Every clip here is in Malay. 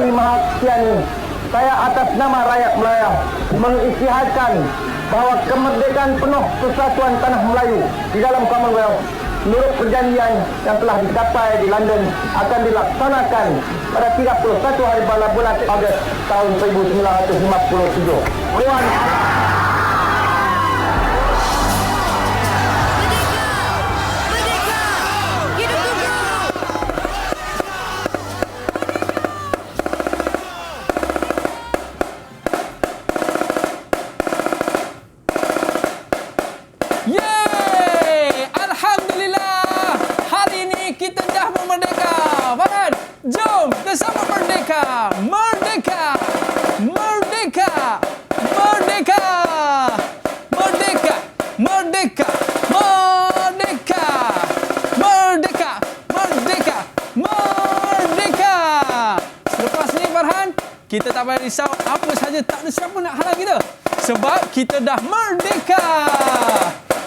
Bani Mahakiani, saya atas nama rakyat Melayu mengisytiharkan bahawa kemerdekaan penuh persatuan tanah Melayu di dalam Commonwealth menurut perjanjian yang telah dicapai di London akan dilaksanakan pada 31 hari bulan Ogos tahun 1957. Tuan Jom bersama Merdeka! Merdeka! Merdeka! Merdeka! Merdeka! Merdeka! Merdeka! Merdeka! Merdeka! Merdeka! Selepas ni Farhan, kita tak payah risau apa saja, tak ada siapa nak halang kita. Sebab kita dah merdeka!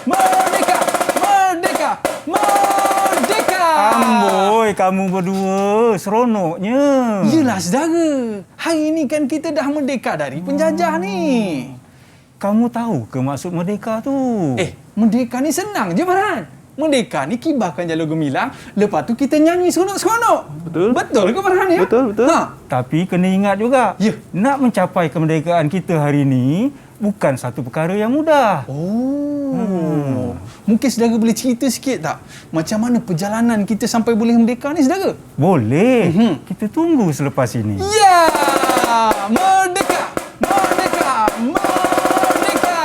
Merdeka! Merdeka! Merdeka! Amboi, kamu berdua seronoknya. Yelah saudara, hari ni kan kita dah merdeka dari penjajah ni. Kamu tahu ke maksud merdeka tu? Merdeka ni senang je Farhan. Merdeka ni kibarkan jalur gemilang, lepas tu kita nyanyi seronok-seronok. Betul. Betul ke Farhan ya? Betul. Tapi kena ingat juga, Ya. nak mencapai kemerdekaan kita hari ni bukan satu perkara yang mudah. Mungkin saudara boleh cerita sikit tak? Macam mana perjalanan kita sampai boleh merdeka ni saudara? Boleh. Kita tunggu selepas ini. Ya! Merdeka! Merdeka! Merdeka!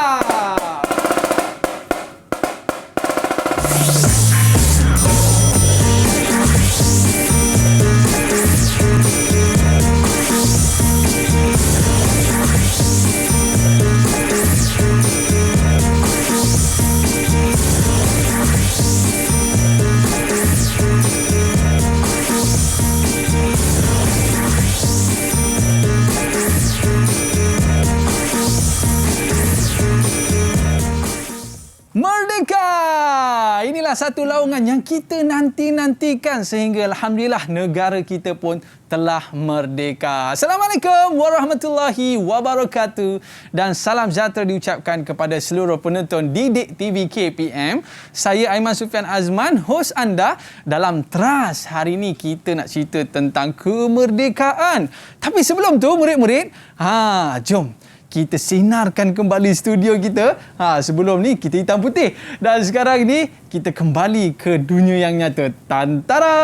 Merdeka! Inilah satu laungan yang kita nanti-nantikan sehingga Alhamdulillah negara kita pun telah merdeka. Assalamualaikum warahmatullahi wabarakatuh dan salam sejahtera diucapkan kepada seluruh penonton Didik TV KPM. Saya Aiman Sufian Azman, hos anda dalam Teras. Hari ini kita nak cerita tentang kemerdekaan. Tapi sebelum tu murid-murid, jom kita sinarkan kembali studio kita. Sebelum ni kita hitam putih. Dan sekarang ni kita kembali ke dunia yang nyata. Tantarang!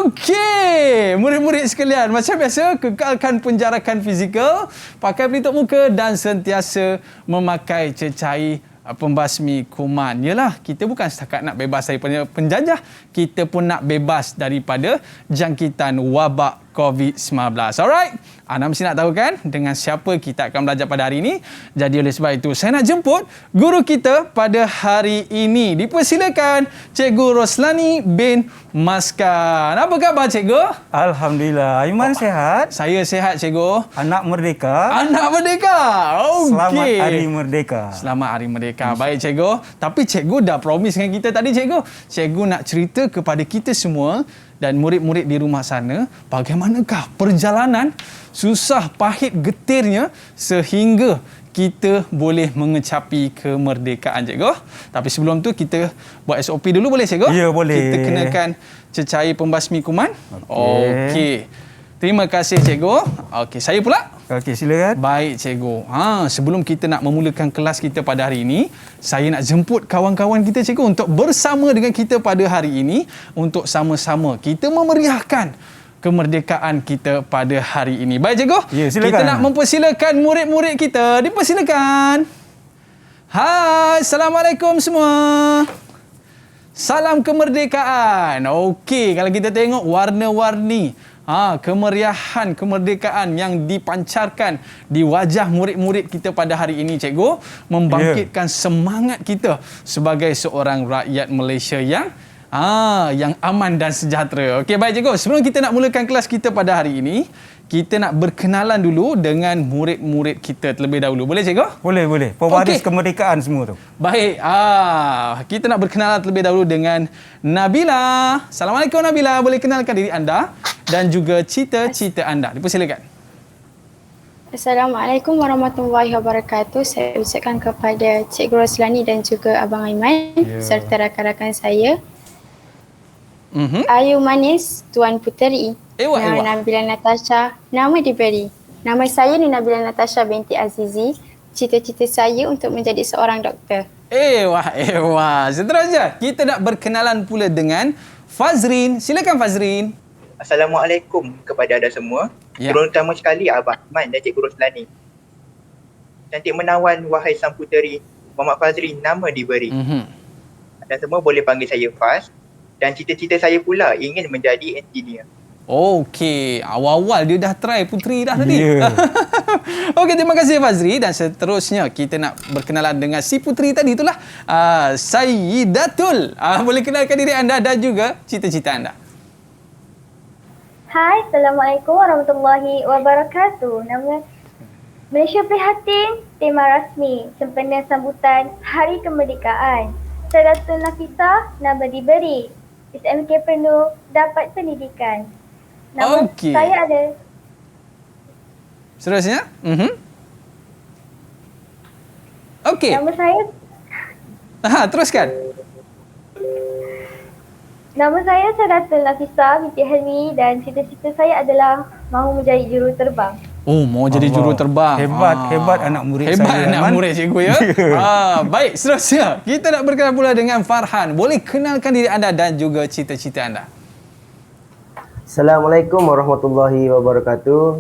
Okey, murid-murid sekalian, macam biasa kekalkan penjarakan fizikal, pakai pelitup muka dan sentiasa memakai cecair pembasmi kuman. Yalah, kita bukan setakat nak bebas daripada penjajah, kita pun nak bebas daripada jangkitan wabak COVID-19. Alright? Anda mesti nak tahu kan dengan siapa kita akan belajar pada hari ini. Jadi oleh sebab itu, saya nak jemput guru kita pada hari ini. Dipersilakan Cikgu Roslani bin Maskan. Apa khabar Cikgu? Alhamdulillah. Aiman sehat? Saya sehat Cikgu. Anak merdeka. Anak merdeka. Okey. Selamat Hari Merdeka. Selamat Hari Merdeka. Baik Cikgu. Tapi Cikgu dah promise dengan kita tadi Cikgu. Cikgu nak cerita kepada kita semua dan murid-murid di rumah sana bagaimanakah perjalanan susah pahit getirnya sehingga kita boleh mengecapi kemerdekaan Cikgu. Tapi sebelum tu kita buat SOP dulu boleh Cikgu? Ya, boleh. Kita kenakan cecair pembasmi kuman. Okey. Terima kasih Cikgu. Okey, saya pula. Okey, silakan. Baik Cikgu. Sebelum kita nak memulakan kelas kita pada hari ini, saya nak jemput kawan-kawan kita Cikgu untuk bersama dengan kita pada hari ini untuk sama-sama kita memeriahkan kemerdekaan kita pada hari ini. Baik Cikgu? Ya, silakan. Kita nak mempersilakan murid-murid kita. Dipersilakan. Hai, Assalamualaikum semua. Salam kemerdekaan. Okey, kalau kita tengok warna-warni kemeriahan kemerdekaan yang dipancarkan di wajah murid-murid kita pada hari ini Cikgu membangkitkan semangat kita sebagai seorang rakyat Malaysia yang aman dan sejahtera. Okey baik Cikgu, sebelum kita nak mulakan kelas kita pada hari ini, kita nak berkenalan dulu dengan murid-murid kita terlebih dahulu. Boleh cikgu? Boleh. Pewaris Okey. kemerdekaan semua tu. Baik, kita nak berkenalan terlebih dahulu dengan Nabila. Assalamualaikum Nabila, boleh kenalkan diri anda dan juga cita-cita anda. Dipersilakan. Assalamualaikum warahmatullahi wabarakatuh. Saya ucapkan kepada Cikgu Roslani dan juga Abang Aiman serta rakan-rakan saya. Ayu manis Tuan Puteri. Nama Nabila Natasha, nama diberi. Nama saya ni Nabila Natasha binti Azizi. Cita-cita saya untuk menjadi seorang doktor. Seterusnya, kita nak berkenalan pula dengan Fazrin. Silakan Fazrin. Assalamualaikum kepada anda semua. Ya. Terutama sekali Abang Aiman dan Cikgu Roslani. Cantik menawan wahai sang puteri, Muhammad Fazrin nama diberi. Dan semua boleh panggil saya Faz. Dan cita-cita saya pula ingin menjadi engineer. Okey, awal-awal dia dah try puteri dah tadi. Ya. Okey, terima kasih Fazri, dan seterusnya kita nak berkenalan dengan si puteri tadi itulah, Sayyidatul. Boleh kenalkan diri anda dan juga cita-cita anda. Hai, Assalamualaikum warahmatullahi wabarakatuh. Nama Malaysia Prihatin, tema rasmi sempena sambutan Hari Kemerdekaan. Sayyidatul Nafisah, nama diberi. SMK penuh dapat pendidikan. Nama Okey. saya ada. Seterusnya? Okey. Nama saya Teruskan. Nama saya Sayyidatul Nafisah binti Helmi dan cita-cita saya adalah mahu menjadi juruterbang. Oh, mau jadi Allah. juruterbang. Hebat anak murid saya. Hebat anak Aiman. murid cikgu ya. Baik, seterusnya kita nak berkenalan pula dengan Farhan. Boleh kenalkan diri anda dan juga cita-cita anda. Assalamualaikum warahmatullahi wabarakatuh.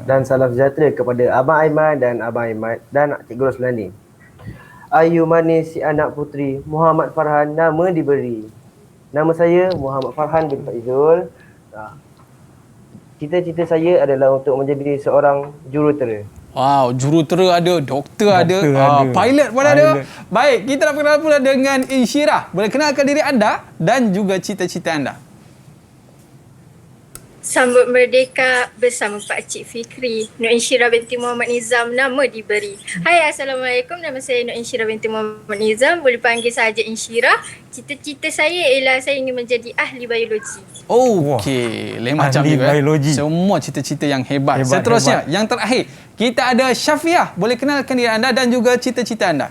Dan salam sejahtera kepada Abang Aiman dan Abang Aiman dan Cikgu Roslani. Ayu manis si anak puteri, Muhammad Farhan nama diberi. Nama saya Muhammad Farhan bin Faizul. Cita-cita saya adalah untuk menjadi seorang jurutera. Wow, jurutera ada, doktor ada, pilot pun ada. Baik, kita nak berkenalan pula dengan Insyirah. Boleh kenalkan diri anda dan juga cita-cita anda. Sambut Merdeka bersama Pak Cik Fikri. Nur Insyirah binti Muhammad Nizam nama diberi. Hai, Assalamualaikum. Nama saya Nur Insyirah binti Muhammad Nizam. Boleh panggil saja Insyirah. Cita-cita saya ialah saya ingin menjadi ahli biologi. Okey, lain macam ahli juga. biologi. Semua cita-cita yang hebat. Seterusnya, yang terakhir, kita ada Syafiah. Boleh kenalkan diri anda dan juga cita-cita anda.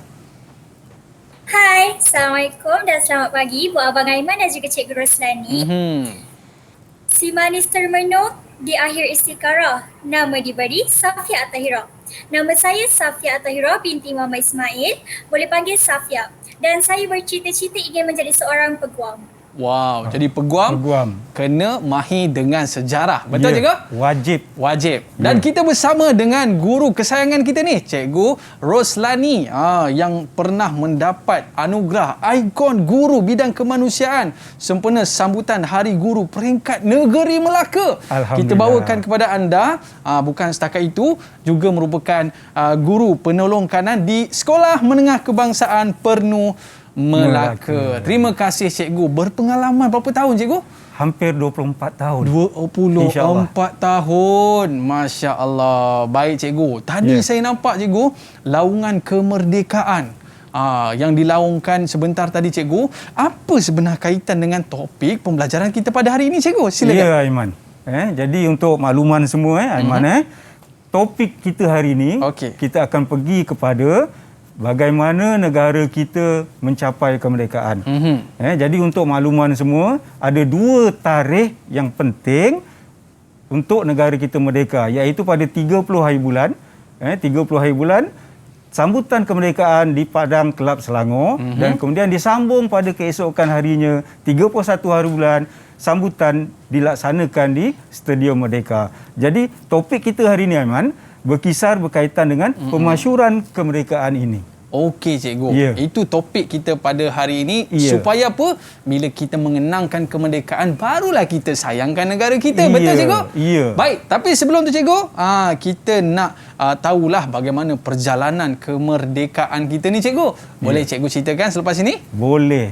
Hai, Assalamualaikum dan selamat pagi buat Abang Aiman dan juga Cikgu Roslani. Si manis termenung di akhir istiqarah, nama diberi Safia At-Tahirah. Nama saya Safia At-Tahirah binti Muhammad Ismail, boleh panggil Safia. Dan saya bercita-cita ingin menjadi seorang peguam. Wow, jadi peguam kena mahir dengan sejarah. Betul cikgu? Wajib. Dan kita bersama dengan guru kesayangan kita ni, Cikgu Roslani, yang pernah mendapat anugerah ikon guru bidang kemanusiaan sempena sambutan Hari Guru peringkat negeri Melaka. Kita bawakan kepada anda, bukan setakat itu, juga merupakan guru penolong kanan di Sekolah Menengah Kebangsaan Pernu Melaka. Terima kasih cikgu. Berpengalaman berapa tahun cikgu? Hampir 24 tahun. 24 tahun. Masya Allah. Baik cikgu. Tadi saya nampak cikgu, laungan kemerdekaan yang dilaungkan sebentar tadi cikgu. Apa sebenar kaitan dengan topik pembelajaran kita pada hari ini cikgu? Silakan. Ya Aiman. Jadi untuk makluman semua Aiman, topik kita hari ini kita akan pergi kepada bagaimana negara kita mencapai kemerdekaan. Jadi untuk makluman semua, ada dua tarikh yang penting untuk negara kita merdeka, iaitu pada 30 hari bulan, 30 hari bulan, sambutan kemerdekaan di Padang Kelab Selangor, dan kemudian disambung pada keesokan harinya 31 hari bulan, sambutan dilaksanakan di Stadium Merdeka. Jadi topik kita hari ini Aiman berkaitan dengan pemasyuran kemerdekaan ini. Okey cikgu. Itu topik kita pada hari ini. Supaya apa? Bila kita mengenangkan kemerdekaan, barulah kita sayangkan negara kita. Betul cikgu? Baik, tapi sebelum tu cikgu, kita nak tahulah bagaimana perjalanan kemerdekaan kita ni cikgu. Boleh cikgu ceritakan selepas ini? Boleh.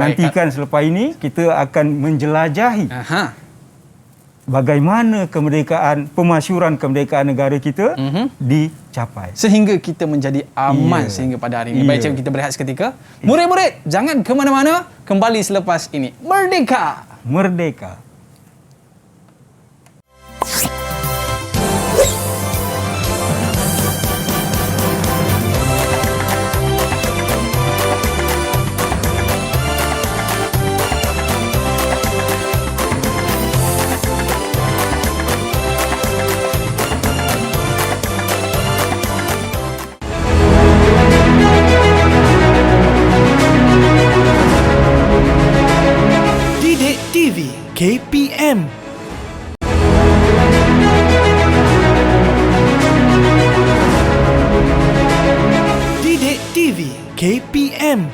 Nantikan selepas ini kita akan menjelajahi bagaimana pemasyuran kemerdekaan negara kita dicapai. Sehingga kita menjadi aman sehingga pada hari ini. Baik, cikgu, kita berehat seketika. Murid-murid, jangan ke mana-mana. Kembali selepas ini. Merdeka! Merdeka! KPM. Didik TV KPM.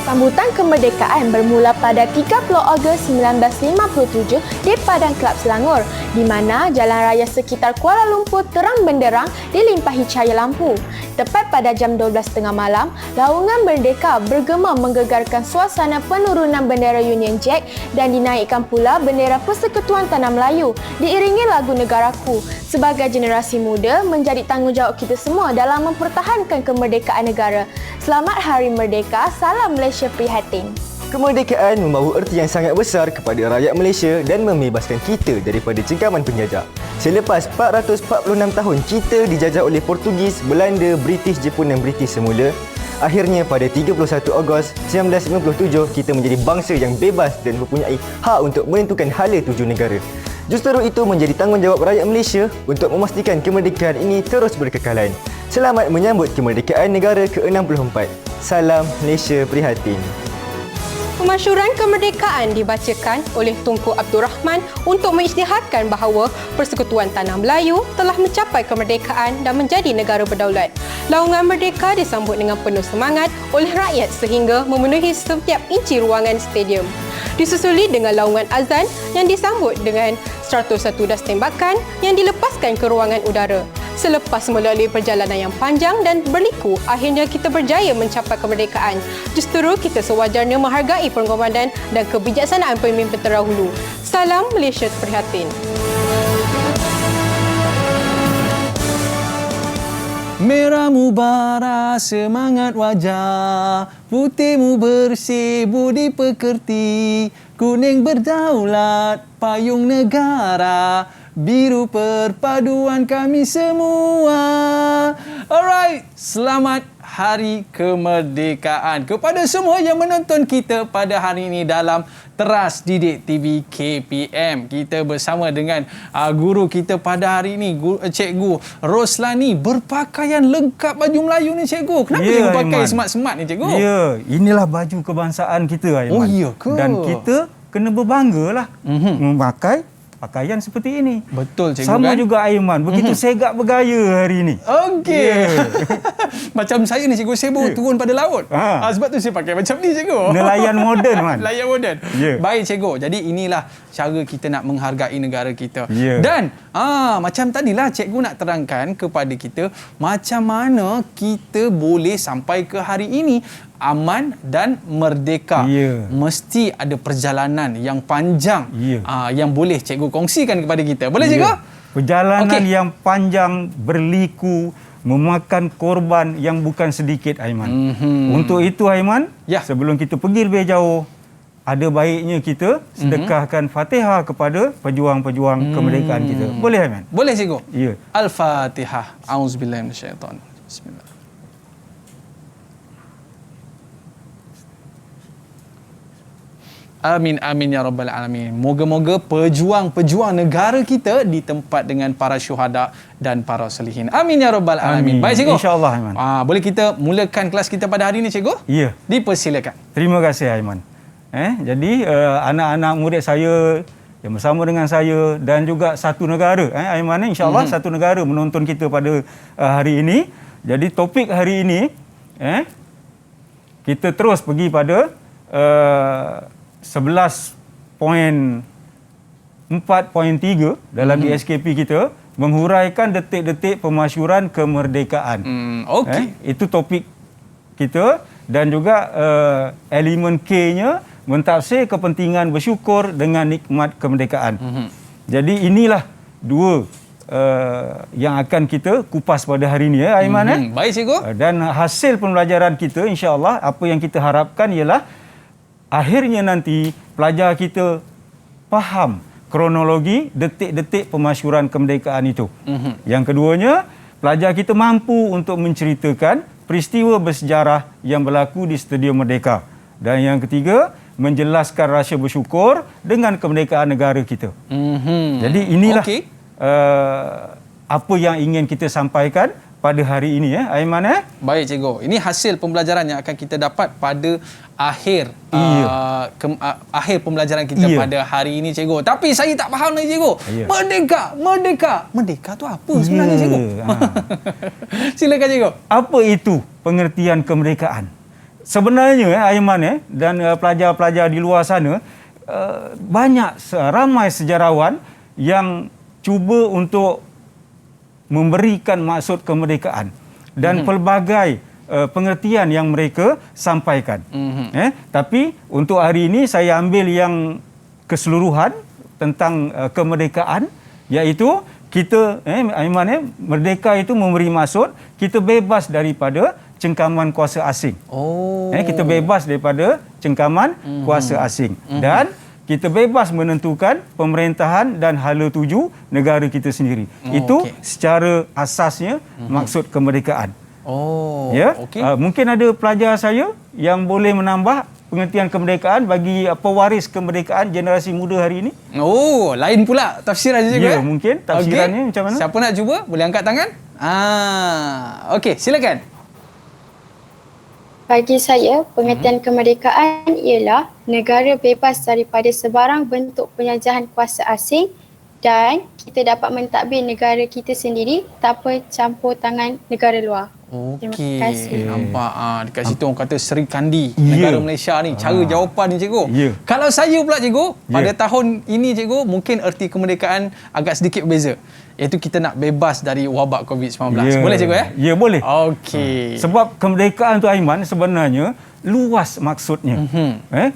Sambutan kemerdekaan bermula pada 30 Ogos 1957 di Padang Kelab Selangor, di mana jalan raya sekitar Kuala Lumpur terang benderang dilimpahi cahaya lampu. Tepat pada jam 12.30 malam, laungan merdeka bergema menggegarkan suasana penurunan bendera Union Jack dan dinaikkan pula bendera Persekutuan Tanah Melayu diiringi lagu Negaraku. Sebagai generasi muda, menjadi tanggungjawab kita semua dalam mempertahankan kemerdekaan negara. Selamat Hari Merdeka, salam Malaysia prihatin. Kemerdekaan membawa erti yang sangat besar kepada rakyat Malaysia dan membebaskan kita daripada cengkaman penjajah. Selepas 446 tahun kita dijajah oleh Portugis, Belanda, British, Jepun dan British semula, akhirnya pada 31 Ogos 1957 kita menjadi bangsa yang bebas dan mempunyai hak untuk menentukan hala tuju negara. Justru itu menjadi tanggungjawab rakyat Malaysia untuk memastikan kemerdekaan ini terus berkekalan. Selamat menyambut kemerdekaan negara ke-64. Salam Malaysia prihatin. Pemasyuran kemerdekaan dibacakan oleh Tunku Abdul Rahman untuk mengisytiharkan bahawa Persekutuan Tanah Melayu telah mencapai kemerdekaan dan menjadi negara berdaulat. Laungan merdeka disambut dengan penuh semangat oleh rakyat sehingga memenuhi setiap inci ruangan stadium. Disusuli dengan laungan azan yang disambut dengan 101 das tembakan yang dilepaskan ke ruangan udara. Selepas melalui perjalanan yang panjang dan berliku, akhirnya kita berjaya mencapai kemerdekaan. Justru kita sewajarnya menghargai pengorbanan dan kebijaksanaan pemimpin terdahulu. Salam Malaysia prihatin. Merahmu bara semangat wajah, putihmu bersih budi pekerti, kuning berdaulat payung negara, biru perpaduan kami semua. Alright, selamat Hari Kemerdekaan kepada semua yang menonton kita pada hari ini dalam Teras Didik TV KPM. Kita bersama dengan guru kita pada hari ini, Cikgu Roslani, berpakaian lengkap baju Melayu ni, Cikgu. Kenapa cikgu pakai smart-smart ni, Cikgu? Ya, inilah baju kebangsaan kita, Aiman. Oh, iya ke? Dan kita kena berbanggalah memakai pakaian seperti ini. Betul, Cikgu. Sama juga Aiman, begitu segak bergaya hari ini. Okey. Macam saya ni, Cikgu, saya baru turun pada laut. Sebab tu saya pakai macam ni, Cikgu. Nelayan moden, Man. Nelayan moden. Baik, Cikgu. Jadi inilah cara kita nak menghargai negara kita. Dan macam tadilah Cikgu nak terangkan kepada kita macam mana kita boleh sampai ke hari ini aman dan merdeka. Mesti ada perjalanan yang panjang yang boleh Cikgu kongsikan kepada kita. Boleh, Cikgu? Perjalanan yang panjang, berliku, memakan korban yang bukan sedikit, Aiman. Untuk itu, Aiman, sebelum kita pergi lebih jauh, ada baiknya kita sedekahkan Fatihah kepada pejuang-pejuang kemerdekaan kita. Boleh, Aiman? Boleh, Cikgu. Ya. Al-Fatihah. Auzubillahi minasyaitanir rajim. Bismillah. Amin, amin ya rabbal alamin. Moga-moga pejuang-pejuang negara kita ditempat dengan para syuhada dan para solihin. Amin ya rabbal alamin. Baik cikgu. InsyaAllah Aiman. Boleh kita mulakan kelas kita pada hari ini cikgu? Ya. Dipersilakan. Terima kasih Aiman. Jadi anak-anak murid saya yang bersama dengan saya dan juga satu negara Aiman, insya-Allah satu negara menonton kita pada hari ini. Jadi topik hari ini kita terus pergi pada 11.4.3 dalam DSKP kita, menghuraikan detik-detik pemasyuran kemerdekaan. Itu topik kita, dan juga elemen K-nya mentafsir kepentingan bersyukur dengan nikmat kemerdekaan. Jadi inilah dua yang akan kita kupas pada hari ini Aiman. Baik cikgu. Dan hasil pembelajaran kita, insya-Allah apa yang kita harapkan ialah akhirnya nanti pelajar kita faham kronologi detik-detik pemasyuran kemerdekaan itu. Yang keduanya, pelajar kita mampu untuk menceritakan peristiwa bersejarah yang berlaku di Stadium Merdeka. Dan yang ketiga, menjelaskan rasa bersyukur dengan kemerdekaan negara kita. Jadi inilah apa yang ingin kita sampaikan pada hari ini Aiman. Baik cikgu. Ini hasil pembelajaran yang akan kita dapat pada akhir akhir pembelajaran kita pada hari ini cikgu. Tapi saya tak faham lagi cikgu. Merdeka tu apa sebenarnya cikgu? Silakan cikgu. Apa itu pengertian kemerdekaan? Sebenarnya Aiman dan pelajar-pelajar di luar sana, ramai sejarawan yang cuba untuk memberikan maksud kemerdekaan dan pelbagai pengertian yang mereka sampaikan. Tapi untuk hari ini saya ambil yang keseluruhan tentang kemerdekaan, iaitu kita Aiman, merdeka itu memberi maksud kita bebas daripada cengkaman kuasa asing. Kita bebas daripada cengkaman kuasa asing dan kita bebas menentukan pemerintahan dan hala tuju negara kita sendiri. Itu secara asasnya maksud kemerdekaan. Mungkin ada pelajar saya yang boleh menambah pengertian kemerdekaan bagi pewaris kemerdekaan generasi muda hari ini. Lain pula tafsiran juga. Mungkin tafsirannya macam mana? Siapa nak cuba boleh angkat tangan. Okey, silakan. Bagi saya, pengertian kemerdekaan ialah negara bebas daripada sebarang bentuk penjajahan kuasa asing dan kita dapat mentadbir negara kita sendiri tanpa campur tangan negara luar. Terima kasih. Nampak dekat situ orang kata Seri Kandi negara Malaysia ni. Cara jawapan ni cikgu. Kalau saya pula cikgu, pada tahun ini cikgu, mungkin erti kemerdekaan agak sedikit berbeza. Iaitu kita nak bebas dari wabak COVID-19. Boleh cikgu ya? Ya, boleh. Okey. Sebab kemerdekaan tu Aiman sebenarnya luas maksudnya.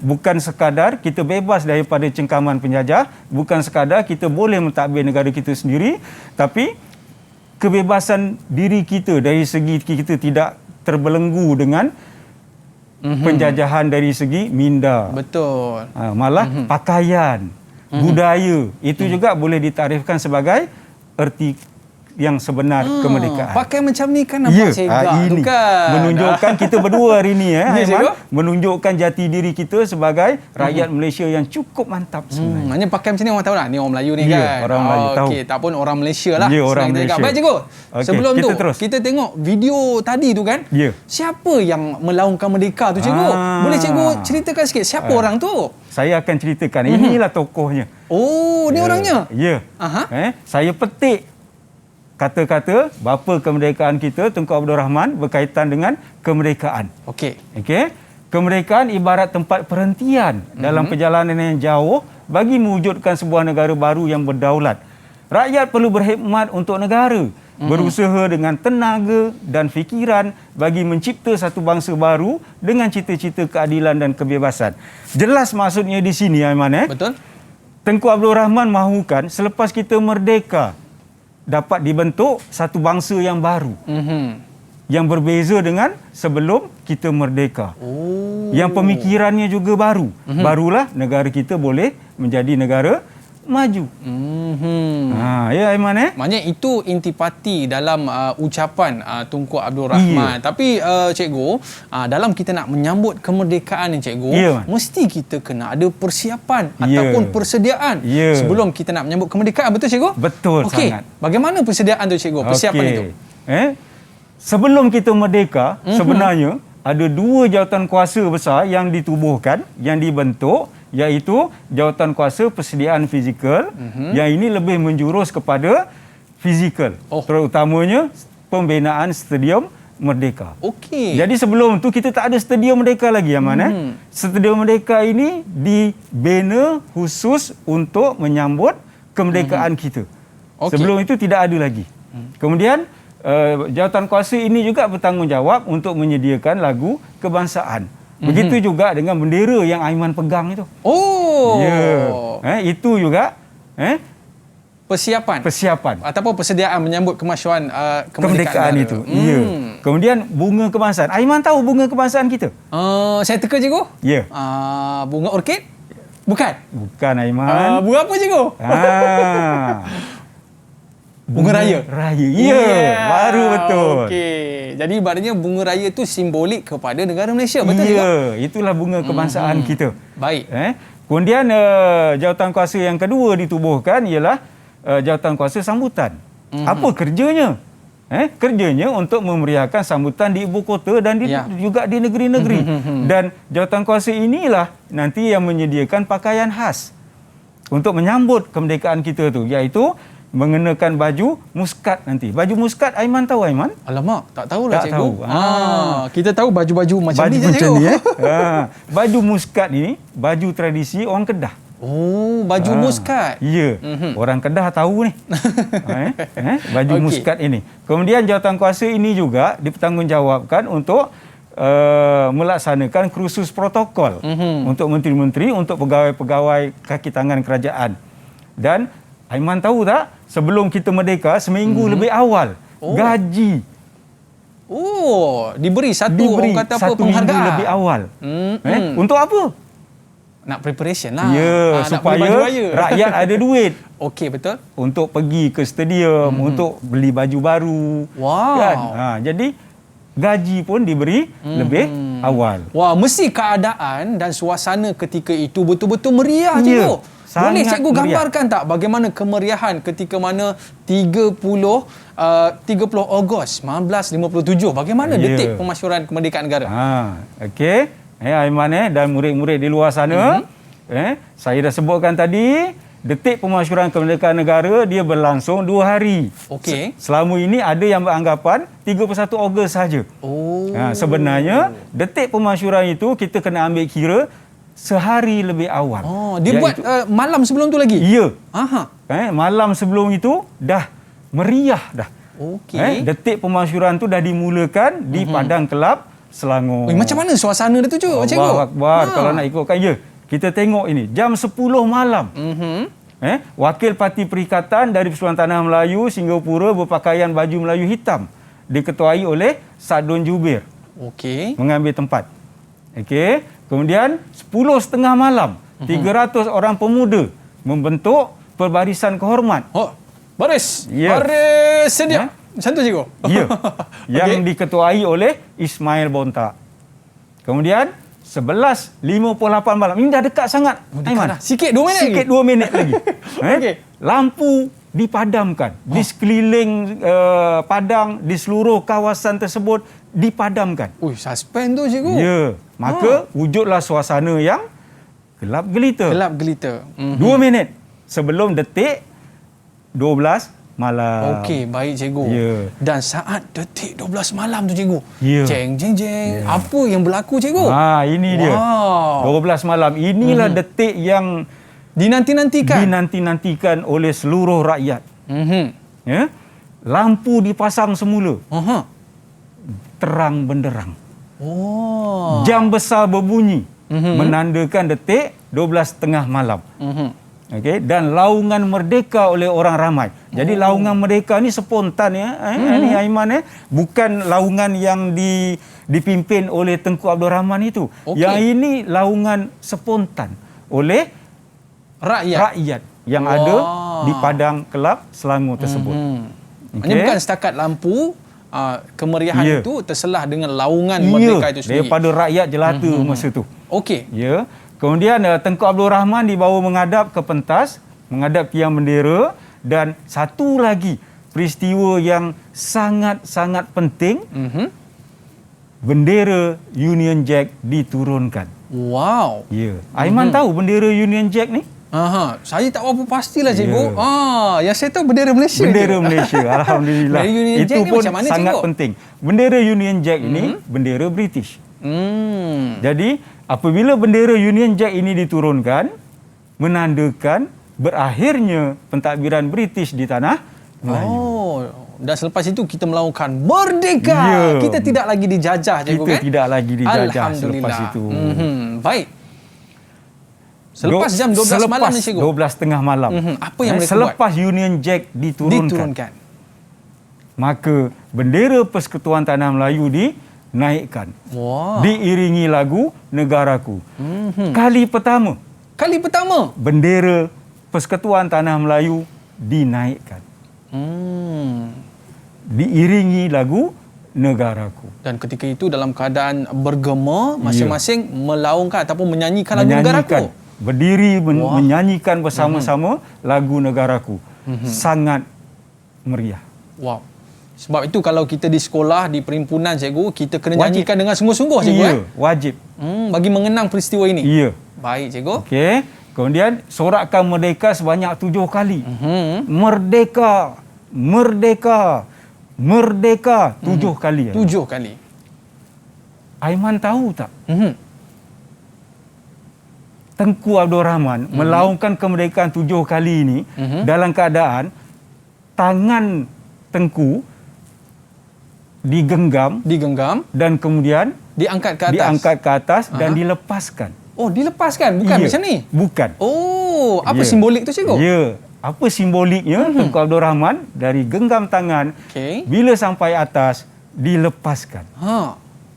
Bukan sekadar kita bebas daripada cengkaman penjajah, bukan sekadar kita boleh mentadbir negara kita sendiri, tapi kebebasan diri kita dari segi kita tidak terbelenggu dengan penjajahan dari segi minda. Betul. Malah pakaian, budaya itu juga boleh ditarifkan sebagai erti yang sebenar kemerdekaan. Pakai macam ni kan nampak segak tu kan. Menunjukkan kita berdua hari ni Aiman, menunjukkan jati diri kita sebagai rakyat Malaysia yang cukup mantap sebenarnya. Maknanya pakai macam ni orang tahu tak? Ni orang Melayu ni kan. Orang Melayu tahu. Tak pun orang Malaysia lah. Orang Malaysia. Baik cikgu. Sebelum tu terus. kita tengok video tadi tu kan. Siapa yang melaungkan merdeka tu cikgu? Boleh cikgu ceritakan sikit siapa orang tu? Saya akan ceritakan. Inilah tokohnya. Ni orangnya. Saya petik kata-kata bapa kemerdekaan kita, Tunku Abdul Rahman, berkaitan dengan kemerdekaan. Okey. Kemerdekaan ibarat tempat perhentian dalam perjalanan yang jauh bagi mewujudkan sebuah negara baru yang berdaulat. Rakyat perlu berkhidmat untuk negara, berusaha dengan tenaga dan fikiran bagi mencipta satu bangsa baru dengan cita-cita keadilan dan kebebasan. Jelas maksudnya di sini Aiman. Betul. Tunku Abdul Rahman mahukan selepas kita merdeka dapat dibentuk satu bangsa yang baru. Yang berbeza dengan sebelum kita merdeka. Yang pemikirannya juga baru. Barulah negara kita boleh menjadi negara maju. Ya Aiman Maknanya itu intipati dalam ucapan Tunku Abdul Rahman. Tapi cikgu, dalam kita nak menyambut kemerdekaan ni cikgu, mesti kita kena ada persiapan ataupun persediaan sebelum kita nak menyambut kemerdekaan, betul cikgu? Betul sangat. Bagaimana persediaan tu cikgu? Persiapan itu. Sebelum kita merdeka, sebenarnya ada 2 jawatan kuasa besar yang ditubuhkan, yang dibentuk, iaitu jawatan kuasa persediaan fizikal, yang ini lebih menjurus kepada fizikal, terutamanya pembinaan stadium Merdeka. Jadi sebelum tu kita tak ada stadium Merdeka lagi, Aman. Stadium Merdeka ini dibina khusus untuk menyambut kemerdekaan kita. Sebelum itu tidak ada lagi. Kemudian jawatan kuasa ini juga bertanggungjawab untuk menyediakan lagu kebangsaan. Begitu juga dengan bendera yang Aiman pegang itu. Itu juga persiapan ataupun persediaan menyambut kemasyuran kemerdekaan itu. Kemudian bunga kebangsaan. Aiman tahu bunga kebangsaan kita? Saya teka cikgu. Bunga orkid? Bukan Aiman. Bunga apa cikgu? Bunga raya. Baru betul. Jadi ibaratnya bunga raya itu simbolik kepada negara Malaysia, betul juga? Itulah bunga kebangsaan kita. Baik. Kemudian jawatan kuasa yang kedua ditubuhkan ialah jawatan kuasa sambutan. Apa kerjanya? Kerjanya untuk memeriahkan sambutan di ibu kota dan juga di negeri-negeri. Dan jawatan kuasa inilah nanti yang menyediakan pakaian khas untuk menyambut kemerdekaan kita tu, iaitu mengenakan baju muskat nanti. Baju muskat Aiman tahu, Aiman? Alamak, tak tahulah tak cikgu. Tahu. Kita tahu baju-baju macam baju ni macam cikgu. Baju muskat ini baju tradisi orang Kedah. Baju muskat. Orang Kedah tahu ni. Baju muskat ini. Kemudian jawatan kuasa ini juga dipertanggungjawabkan untuk melaksanakan kursus protokol untuk menteri-menteri, untuk pegawai-pegawai kaki tangan kerajaan. Dan Aiman tahu tak, sebelum kita merdeka seminggu lebih awal gaji diberi orang kata apa, penghargaan minggu lebih awal. Untuk apa? Nak preparation lah. Supaya rakyat ada duit. Betul. Untuk pergi ke stadium, untuk beli baju baru. Kan? Jadi gaji pun diberi lebih awal. Mesti keadaan dan suasana ketika itu betul-betul meriah cikgu. Boleh cikgu gambarkan tak bagaimana kemeriahan ketika mana 30 Ogos 1957, bagaimana detik pemasyuran kemerdekaan negara? Aiman dan murid-murid di luar sana, saya dah sebutkan tadi, detik pemasyuran kemerdekaan negara dia berlangsung 2 hari. Selama ini ada yang beranggapan 31 Ogos saja. Sebenarnya detik pemasyuran itu kita kena ambil kira sehari lebih awal. Dia buat malam sebelum tu lagi? Malam sebelum itu dah meriah dah. Detik pemasyuran tu dah dimulakan di Padang Kelab, Selangor. Macam mana suasana dia tu cikgu? Allahu Akbar. Kalau nak ikutkan kita tengok ini jam 10 malam. Wakil Parti Perikatan dari Persatuan Tanah Melayu Singapura berpakaian baju Melayu hitam diketuai oleh Sadun Jubir. Mengambil tempat. Kemudian 10.30 malam 300 orang pemuda membentuk perbarisan kehormat. Baris sedia. Macam tu cikgu? Yang diketuai oleh Ismail Bonta. Kemudian 11.58 malam. Ini dah dekat sangat. Sikit 2 minit lagi. Sikit 2 minit lagi. Lampu dipadamkan. Di sekeliling padang, di seluruh kawasan tersebut dipadamkan. Suspend tu cikgu. Maka wujudlah suasana yang gelap gelita. 2 minit sebelum detik 12 malam. Baik cikgu. Dan saat detik 12 malam tu cikgu. Jeng jeng jeng. Apa yang berlaku cikgu? Ini dia. 12 malam. Inilah detik yang dinanti-nantikan oleh seluruh rakyat. Lampu dipasang semula. Terang benderang. Jam besar berbunyi menandakan detik 12.30 malam. Dan laungan merdeka oleh orang ramai. Jadi laungan merdeka ni spontan ni Aiman bukan laungan yang dipimpin oleh Tengku Abdul Rahman itu. Yang ini laungan spontan oleh rakyat. yang ada di Padang Kelab Selangor tersebut. Hanya bukan setakat lampu, kemeriahan itu terselah dengan laungan merdeka itu sendiri. Daripada rakyat jelata masa tu. Okey. Ya. Kemudian Tengku Abdul Rahman dibawa menghadap ke pentas, menghadap tiang bendera, dan satu lagi peristiwa yang sangat-sangat penting, bendera Union Jack diturunkan. Wow. Ya. Aiman tahu bendera Union Jack ni? Saya tak apa pastilah cikgu. Yang saya tahu bendera Malaysia. Bendera Malaysia, alhamdulillah. Itu pun macam mana, sangat cikgu? penting. Bendera Union Jack ini bendera British. Jadi apabila bendera Union Jack ini diturunkan, menandakan berakhirnya pentadbiran British di tanah Melayu. Dan selepas itu kita melakukan merdeka. Kita tidak lagi dijajah, cikgu, kita tidak lagi dijajah selepas itu. Baik. Selepas jam 12 malam ni, cikgu. 12.30 malam. Apa yang mereka selepas buat? Union Jack diturunkan. Maka bendera Persekutuan Tanah Melayu dinaikkan. Diiringi lagu Negaraku. Kali pertama bendera Persekutuan Tanah Melayu dinaikkan. Diiringi lagu Negaraku. Dan ketika itu dalam keadaan bergema, masing-masing melaungkan ataupun menyanyikan lagu Negaraku. Berdiri menyanyikan bersama-sama lagu Negaraku. Sangat meriah. Wow. Sebab itu kalau kita di sekolah, di perhimpunan, cikgu, kita kena nyanyikan dengan sungguh-sungguh, cikgu. Wajib. Bagi mengenang peristiwa ini. Ya. Baik, cikgu. Okey. Kemudian sorakan merdeka sebanyak 7 kali. Merdeka, merdeka, merdeka 7 kali. 7 kali. Aiman tahu tak? Tengku Abdul Rahman melaungkan kemerdekaan 7 kali ini dalam keadaan tangan Tengku digenggam dan kemudian diangkat ke atas, dan dilepaskan. Dilepaskan, bukan macam ni? Bukan. Apa simbolik tu, cikgu? Ya. Apa simboliknya? Tengku Abdul Rahman dari genggam tangan, bila sampai atas dilepaskan.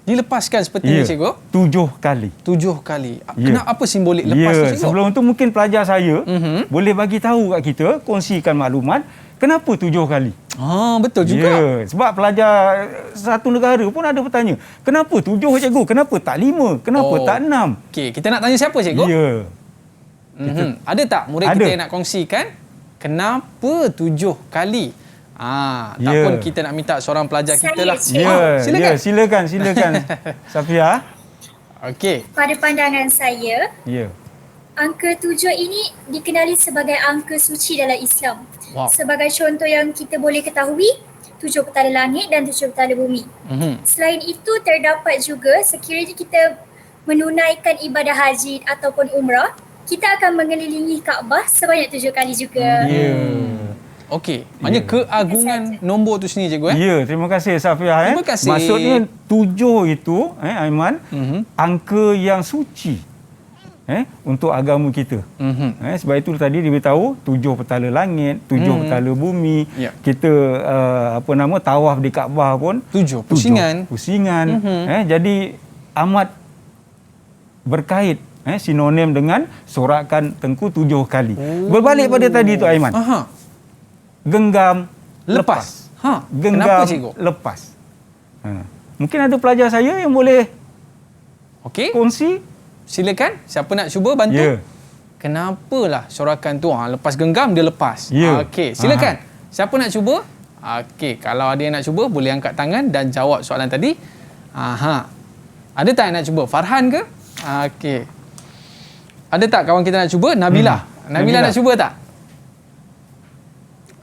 Dilepaskan seperti ini, cikgu? 7 kali. 7 kali. Kenapa, apa simbolik lepas tu, cikgu? Sebelum tu mungkin pelajar saya boleh bagi tahu kat kita, kongsikan maklumat, kenapa 7 kali? Betul juga. Sebab pelajar satu negara pun ada bertanya, kenapa 7, cikgu? Kenapa tak 5? Kenapa tak 6? Okey, kita nak tanya siapa, cikgu? Ya. Ada tak murid kita yang nak kongsikan kenapa 7 kali? Ataupun kita nak minta seorang pelajar kita lah. Silakan. Silakan. Safia. Okey. Pada pandangan saya, angka 7 ini dikenali sebagai angka suci dalam Islam. Sebagai contoh yang kita boleh ketahui, 7 petala langit dan 7 petala bumi. Selain itu, terdapat juga sekiranya kita menunaikan ibadah haji ataupun umrah, kita akan mengelilingi Kaabah sebanyak 7 kali juga. Okey, maknanya keagungan nombor tu sendiri, cikgu. Ya, terima kasih Safia. Terima kasih. Maksudnya 7 itu, Aiman, angka yang suci untuk agama kita. Sebab itu tadi diberitahu 7 petala langit, 7 petala bumi. Kita tawaf di Kaabah pun 7 pusingan. Jadi amat berkait, sinonim dengan sorakan Tengku 7 kali. Berbalik pada tadi tu, Aiman. Genggam, lepas. Genggam, kenapa, cikgu? Lepas. Mungkin ada pelajar saya yang boleh kongsi. Silakan, siapa nak cuba bantu? Kenapalah sorakan tu lepas genggam dia lepas? Okey, silakan. Siapa nak cuba? Okey, kalau ada yang nak cuba boleh angkat tangan dan jawab soalan tadi. Ada tak yang nak cuba? Farhan ke? Okey. Ada tak kawan kita nak cuba? Nabila. Nabila nak cuba tak?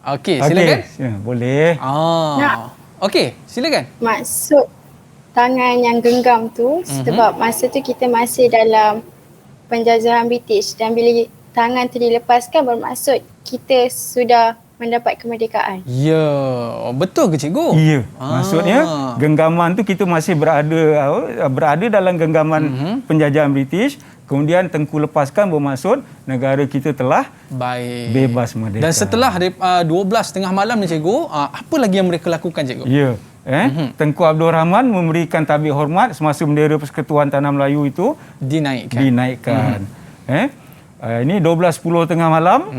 Okey, silakan. Boleh. Okey, silakan. Maksud tangan yang genggam tu sebab masa tu kita masih dalam penjajahan British dan bila tangan tu dilepaskan bermaksud kita sudah mendapat kemerdekaan. Ya, betul ke, cikgu? Ya, maksudnya genggaman tu kita masih berada dalam genggaman penjajahan British. Kemudian Tengku lepaskan bermaksud negara kita telah bebas merdeka. Dan setelah 12.30 malam ni, cikgu, apa lagi yang mereka lakukan, cikgu? Ya. Tengku Abdul Rahman memberikan tabik hormat semasa bendera Persekutuan Tanah Melayu itu dinaikkan. Ini 12.10 tengah malam.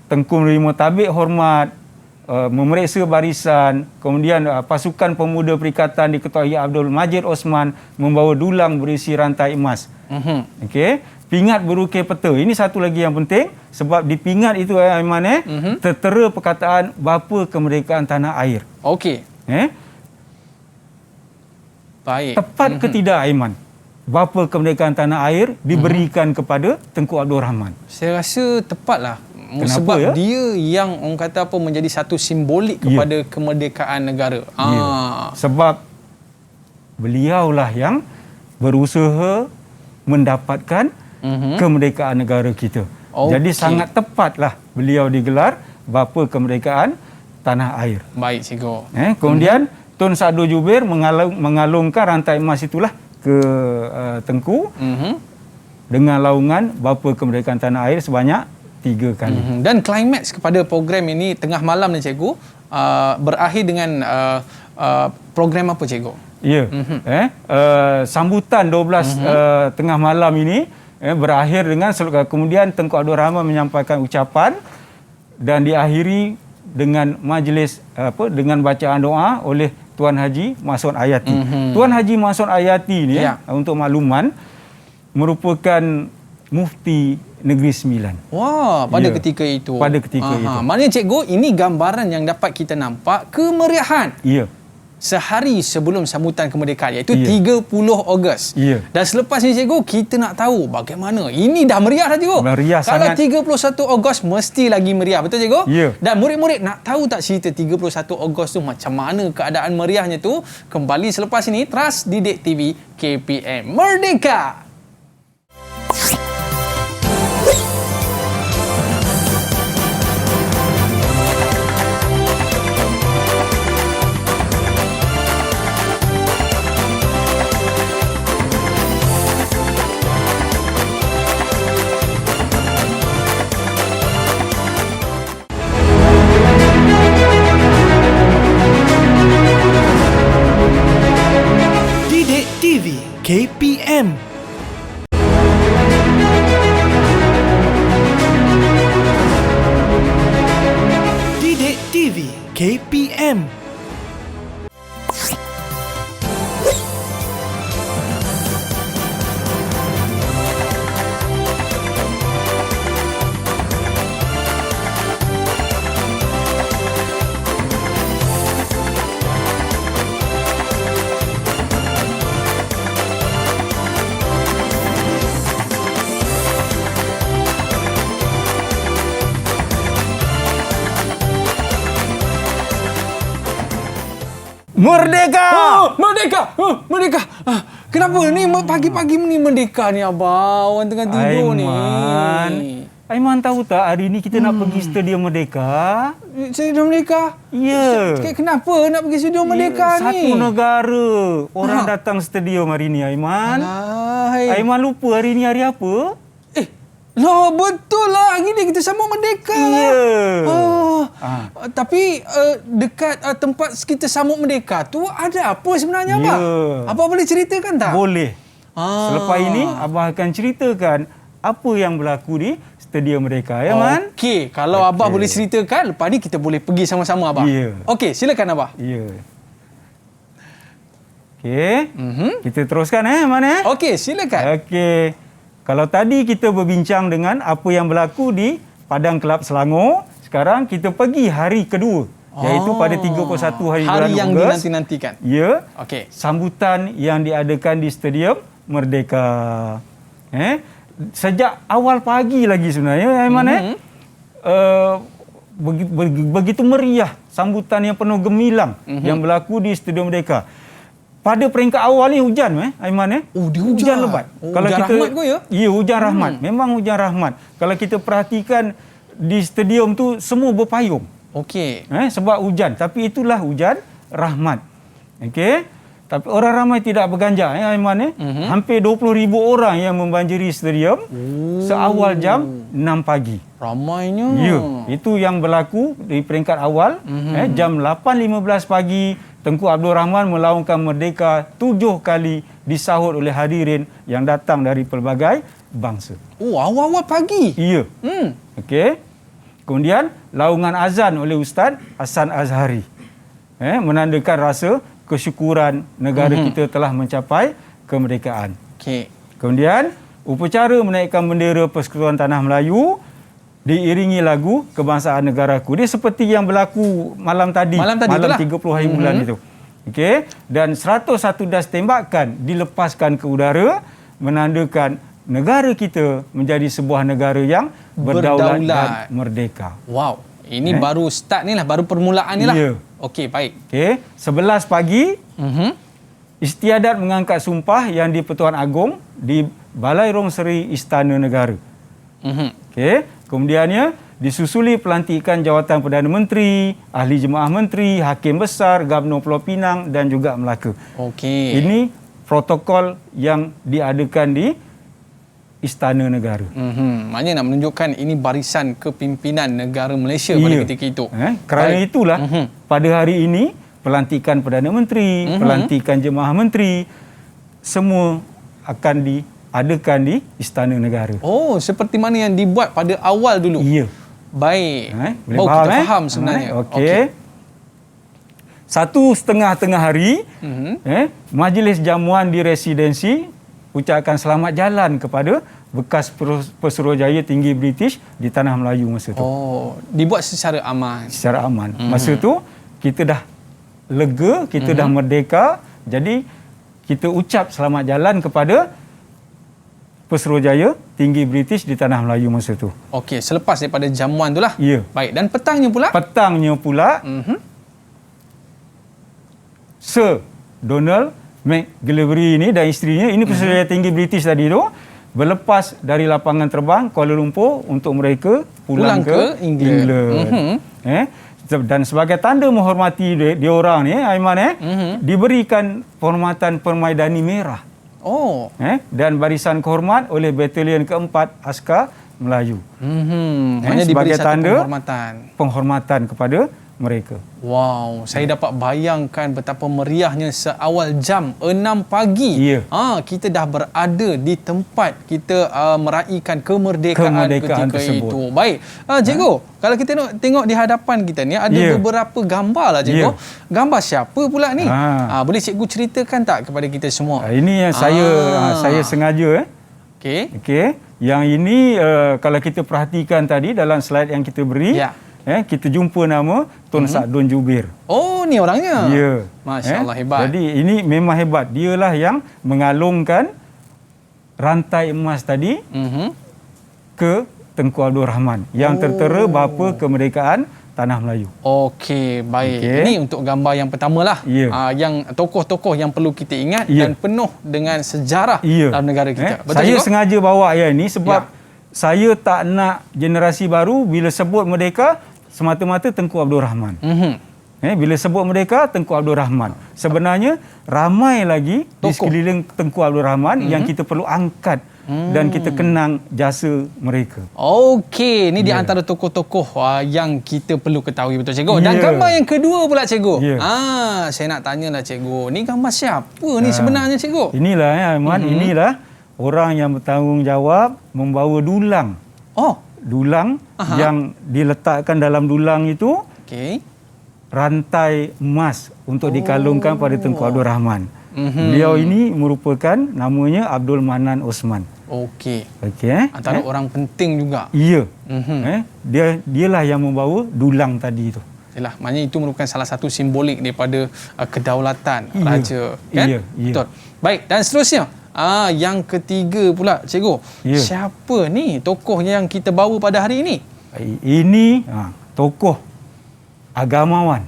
Tengku menerima tabik hormat, memeriksa barisan. Kemudian pasukan pemuda perikatan diketuai Abdul Majid Osman membawa dulang berisi rantai emas. Okey. Pingat berukir peta. Ini satu lagi yang penting sebab di pingat itu Aiman tertera perkataan bapa kemerdekaan tanah air. Okey. Baik. Tepat ke tidak Aiman? Bapa kemerdekaan tanah air diberikan kepada Tengku Abdul Rahman. Saya rasa tepatlah. Kenapa, sebab ya? dia yang orang kata apa menjadi satu simbolik kepada kemerdekaan negara. Sebab beliaulah yang berusaha mendapatkan kemerdekaan negara kita. Jadi sangat tepatlah beliau digelar bapa kemerdekaan tanah air. Baik, cikgu. Kemudian Tun Sado Jubir mengalungkan rantai emas itulah ke Tengku dengan laungan bapa kemerdekaan tanah air sebanyak 3 kali. Dan klimaks kepada program ini tengah malam ni cikgu berakhir dengan program apa cikgu? Ya. Sambutan 12 tengah malam ini berakhir dengan kemudian Tengku Abdul Rahman menyampaikan ucapan dan diakhiri dengan majlis dengan bacaan doa oleh Tuan Haji Masud Ayati. Tuan Haji Masud Ayati ni untuk makluman merupakan mufti Negeri Sembilan. Wah, pada ketika itu. Pada ketika itu. Maknanya cikgu, ini gambaran yang dapat kita nampak kemeriahan. Ya. Sehari sebelum sambutan kemerdekaan iaitu 30 Ogos. Dan selepas ni cikgu, kita nak tahu bagaimana. Ini dah meriah dah cikgu. Meriah kalau sangat. 31 Ogos mesti lagi meriah, betul cikgu? Dan murid-murid nak tahu tak cerita 31 Ogos tu macam mana keadaan meriahnya tu? Kembali selepas ini, Trust Didik TV KPM Merdeka. KPM. Didik TV KPM. Merdeka! Merdeka! Merdeka! Kenapa ni pagi-pagi ni merdeka ni abang? Orang tengah tidur ni. Aiman tahu tak hari ni kita nak pergi Stadium Merdeka? Stadium Merdeka? Ya. Kenapa nak pergi Stadium Merdeka ni? Satu negara orang datang stadium hari ni Aiman. Aiman lupa hari ni hari apa? No, betul lah. Hari ni kita sambung merdeka lah. Tapi dekat tempat kita sambung merdeka tu ada apa sebenarnya abang? Abang boleh ceritakan tak? Boleh. Selepas ini abang akan ceritakan apa yang berlaku di Stadium Merdeka, ya Man? Okey, kalau abang boleh ceritakan, lepas ni kita boleh pergi sama-sama abang. Okey, silakan abang. Okey. Kita teruskan Man Okey, silakan. Okey. Kalau tadi kita berbincang dengan apa yang berlaku di Padang Kelab Selangor, sekarang kita pergi hari kedua, iaitu pada 31 hari bulan Ogos. Hari yang dinanti-nantikan. Ya. Okey. Sambutan yang diadakan di Stadium Merdeka. Sejak awal pagi lagi sebenarnya, Aiman, begitu meriah sambutan yang penuh gemilang yang berlaku di Stadium Merdeka. Pada peringkat awal ni hujan, Aiman. Hujan lebat. Kalau hujan kita, rahmat ke ya? Ya, hujan rahmat. Memang hujan rahmat. Kalau kita perhatikan di stadium tu semua berpayung. Okey. Sebab hujan. Tapi itulah hujan rahmat. Okey. Tapi orang ramai tidak berganjak, Aiman. Hampir 20,000 orang yang membanjiri stadium seawal jam 6 pagi. Ramainya. Ya, itu yang berlaku di peringkat awal. Jam 8.15 pagi, Tengku Abdul Rahman melaungkan merdeka 7 kali disahut oleh hadirin yang datang dari pelbagai bangsa. Oh, awal-awal pagi. Ya. Okey. Kemudian laungan azan oleh Ustaz Hasan Azhari. Menandakan rasa kesyukuran negara kita telah mencapai kemerdekaan. Okey. Kemudian upacara menaikkan bendera Persekutuan Tanah Melayu diiringi lagu Kebangsaan Negaraku. Dia seperti yang berlaku malam 30 hari bulan itu. Okey, dan 101 das tembakan dilepaskan ke udara menandakan negara kita menjadi sebuah negara yang berdaulat dan merdeka. Wow, ini baru start ni lah, baru permulaan ni lah. Ya. Okey, baik. Okey, 11 pagi istiadat mengangkat sumpah yang di Pertuan Agong di Balai Rong Seri Istana Negara. Okey, kemudiannya disusuli pelantikan jawatan Perdana Menteri, Ahli Jemaah Menteri, Hakim Besar, Gubernur Pulau Pinang dan juga Melaka. Okey. Ini protokol yang diadakan di Istana Negara. Maknanya nak menunjukkan ini barisan kepimpinan negara Malaysia pada ketika itu. Kerana itulah pada hari ini pelantikan Perdana Menteri, pelantikan Jemaah Menteri semua akan diadakan di Istana Negara. Oh, seperti mana yang dibuat pada awal dulu. Ya. Baik. Boleh faham, kita faham sebenarnya. Okey. 1.30 hari, majlis jamuan di residensi ucapkan selamat jalan kepada bekas Pesuruhjaya tinggi British di Tanah Melayu masa tu. Oh, dibuat secara aman. Secara aman. Masa tu kita dah lega, kita dah merdeka, jadi kita ucap selamat jalan kepada Pesuruhjaya tinggi British di Tanah Melayu masa tu. Okey, selepas daripada jamuan tu lah. Ya. Baik, dan petangnya pula? Sir Donald McGillivray ini dan isterinya, ini Pesuruhjaya tinggi British tadi tu, berlepas dari lapangan terbang Kuala Lumpur untuk mereka pulang ke England. Dan sebagai tanda menghormati dia orang ni, Aiman, diberikan penghormatan permaidani merah. Oh. Dan barisan kehormat oleh Batalion keempat Askar Melayu. Sebagai tanda penghormatan kepada mereka. Wow, saya dapat bayangkan betapa meriahnya seawal jam 6 pagi. Kita dah berada di tempat kita meraihkan kemerdekaan ketika tersebut. Itu. Baik, cikgu, kalau kita tengok di hadapan kita ni ada beberapa gambar lah, cikgu. Gambar siapa pula ni? Boleh cikgu ceritakan tak kepada kita semua? Ini yang saya sengaja. Okey. Yang ini kalau kita perhatikan tadi dalam slide yang kita beri, kita jumpa nama Tun Sadun Jubir. Oh, ni orangnya. Ya. Masya-Allah, hebat. Jadi ini memang hebat. Dialah yang mengalungkan rantai emas tadi ke Tengku Abdul Rahman yang tertera bapa kemerdekaan Tanah Melayu. Okey, baik. Ini untuk gambar yang pertama lah. Yang tokoh-tokoh yang perlu kita ingat dan penuh dengan sejarah dalam negara kita. Betul saya juga? Sengaja bawa yang ini sebab saya tak nak generasi baru bila sebut merdeka semata-mata Tengku Abdul Rahman. Bila sebut merdeka, Tengku Abdul Rahman. Sebenarnya ramai lagi di sekeliling Tengku Abdul Rahman yang kita perlu angkat dan kita kenang jasa mereka. Okey, ini di antara tokoh-tokoh yang kita perlu ketahui, betul cikgu. Dan gambar yang kedua pula, cikgu. Saya nak tanyalah cikgu, ni gambar siapa ni sebenarnya, cikgu? Inilah Aiman, inilah orang yang bertanggungjawab membawa dulang. Dulang yang diletakkan dalam dulang itu rantai emas untuk dikalungkan pada Tengku Abdul Rahman. Beliau ini merupakan namanya Abdul Manan Osman. Okey. Antara orang penting juga. Ya. Dialah yang membawa dulang tadi itu. Yalah, maknanya itu merupakan salah satu simbolik daripada kedaulatan raja, kan? Betul. Baik, dan seterusnya yang ketiga pula, cikgu. Siapa ni tokoh yang kita bawa pada hari ini? Ini tokoh agamawan.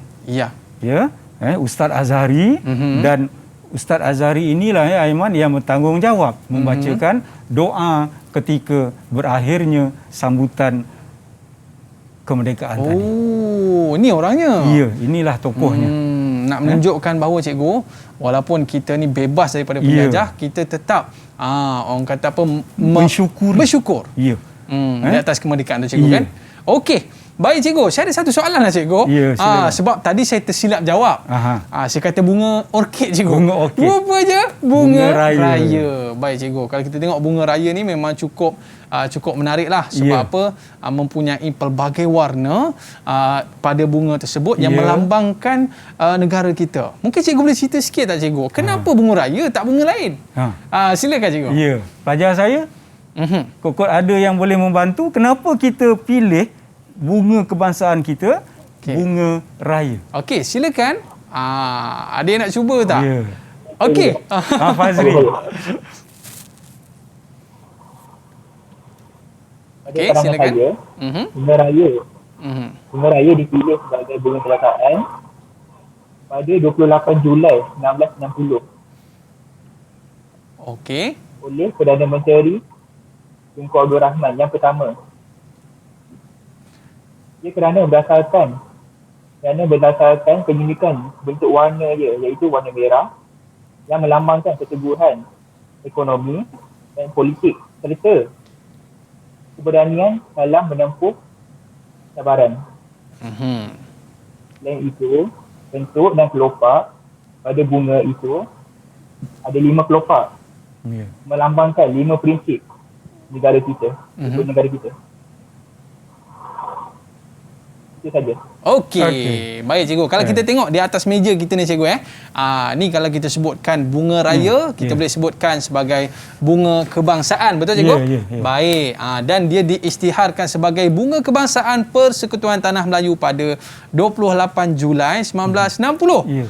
Ustaz Azhari dan Ustaz Azhari inilah Aiman yang bertanggungjawab membacakan doa ketika berakhirnya sambutan kemerdekaan tadi. Oh, ini orangnya. Inilah tokohnya. Nak menunjukkan bahawa cikgu, walaupun kita ni bebas daripada penjajah, kita tetap orang kata apa, bersyukur. Di atas kemerdekaan tu, cikgu, kan? Okey. Baik cikgu, saya ada satu soalan lah cikgu. Ya, silakan. Sebab tadi saya tersilap jawab. Saya kata bunga orkid cikgu. Bunga orkid. Rupanya bunga raya. Baik cikgu, kalau kita tengok bunga raya ni memang cukup menarik lah. Sebab apa? Mempunyai pelbagai warna pada bunga tersebut yang melambangkan negara kita. Mungkin cikgu boleh cerita sikit tak cikgu? Kenapa bunga raya tak bunga lain? Silakan cikgu. Ya, pelajar saya. Kok ada yang boleh membantu kenapa kita pilih bunga kebangsaan kita bunga raya? Okey, silakan. Ada yang nak cuba tak? Ya. Okey. Fazri. Okey, silakan. Bunga raya. Bunga raya dipilih sebagai bunga kebangsaan pada 28 Julai 1960. Okey. Oleh Perdana Menteri Tunku Abdul Rahman yang pertama. Ia kerana berdasarkan keunikan bentuk warna dia, iaitu warna merah yang melambangkan keteguhan ekonomi dan politik serta keberanian dalam menempuh cabaran. Selain itu, bentuk dan kelopak pada bunga itu ada 5 kelopak melambangkan 5 prinsip negara kita, untuk negara kita. Itu saja. Okey. Baik cikgu. Kalau kita tengok di atas meja kita ni cikgu ni kalau kita sebutkan bunga raya, kita boleh sebutkan sebagai bunga kebangsaan. Betul cikgu? Baik. Dan dia diisytiharkan sebagai bunga kebangsaan Persekutuan Tanah Melayu pada 28 Julai 1960.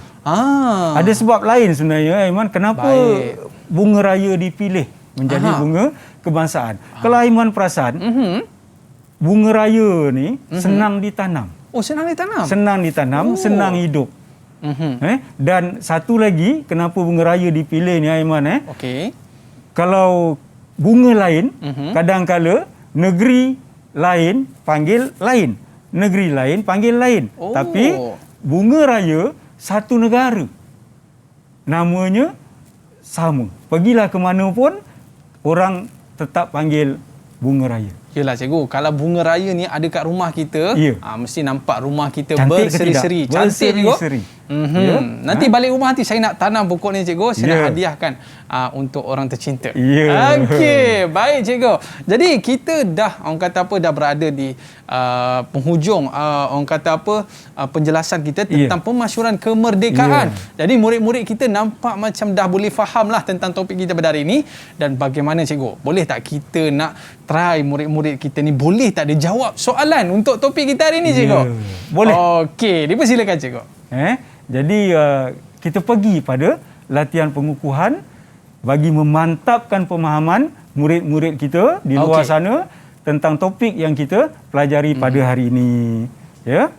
Ada sebab lain sebenarnya Aiman, kenapa bunga raya dipilih menjadi bunga kebangsaan. Kalau Aiman perasan, bunga raya ni senang ditanam. Oh, senang ditanam? Senang ditanam, senang hidup. Dan satu lagi, kenapa bunga raya dipilih ni Aiman, Okey. kalau bunga lain, kadang-kala negeri lain panggil lain. Negeri lain panggil lain. Tapi bunga raya satu negara. Namanya sama. Pergilah ke mana pun, orang tetap panggil bunga raya. Yelah cikgu, kalau bunga raya ni ada kat rumah kita, mesti nampak rumah kita cantik berseri-seri. Cantik cikgu. Nanti balik rumah nanti saya nak tanam pokok ni cikgu, saya nak hadiahkan untuk orang tercinta. Okey, baik cikgu. Jadi kita dah dah berada di penghujung penjelasan kita tentang pemasyuran kemerdekaan. Jadi murid-murid kita nampak macam dah boleh faham lah tentang topik kita pada hari ini. Dan bagaimana cikgu? Boleh tak kita nak try murid-murid kita ni boleh tak dia jawab soalan untuk topik kita hari ini cikgu? Boleh. Okey, dipersilakan cikgu. Jadi kita pergi pada latihan pengukuhan bagi memantapkan pemahaman murid-murid kita di luar sana tentang topik yang kita pelajari pada hari ini. Ya.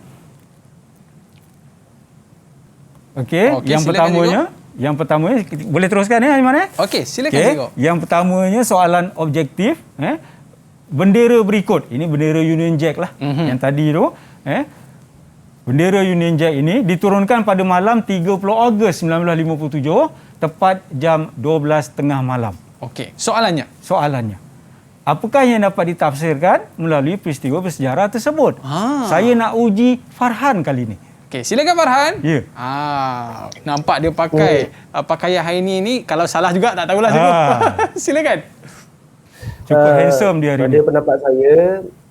Okey, yang pertamanya boleh teruskan Aiman Okey, silakan cikgu. Yang pertamanya soalan objektif, bendera berikut. Ini bendera Union Jack lah yang tadi tu, bendera Union Jack ini diturunkan pada malam 30 Ogos 1957 tepat jam 12.30 malam. Okey, soalannya. Apakah yang dapat ditafsirkan melalui peristiwa bersejarah tersebut? Saya nak uji Farhan kali ini. Okey, silakan Farhan. Ya. Nampak dia pakai pakaian hari ini kalau salah juga tak tahulah cikgu. Silakan. Cukup handsome dia hari ini. Pada pendapat saya,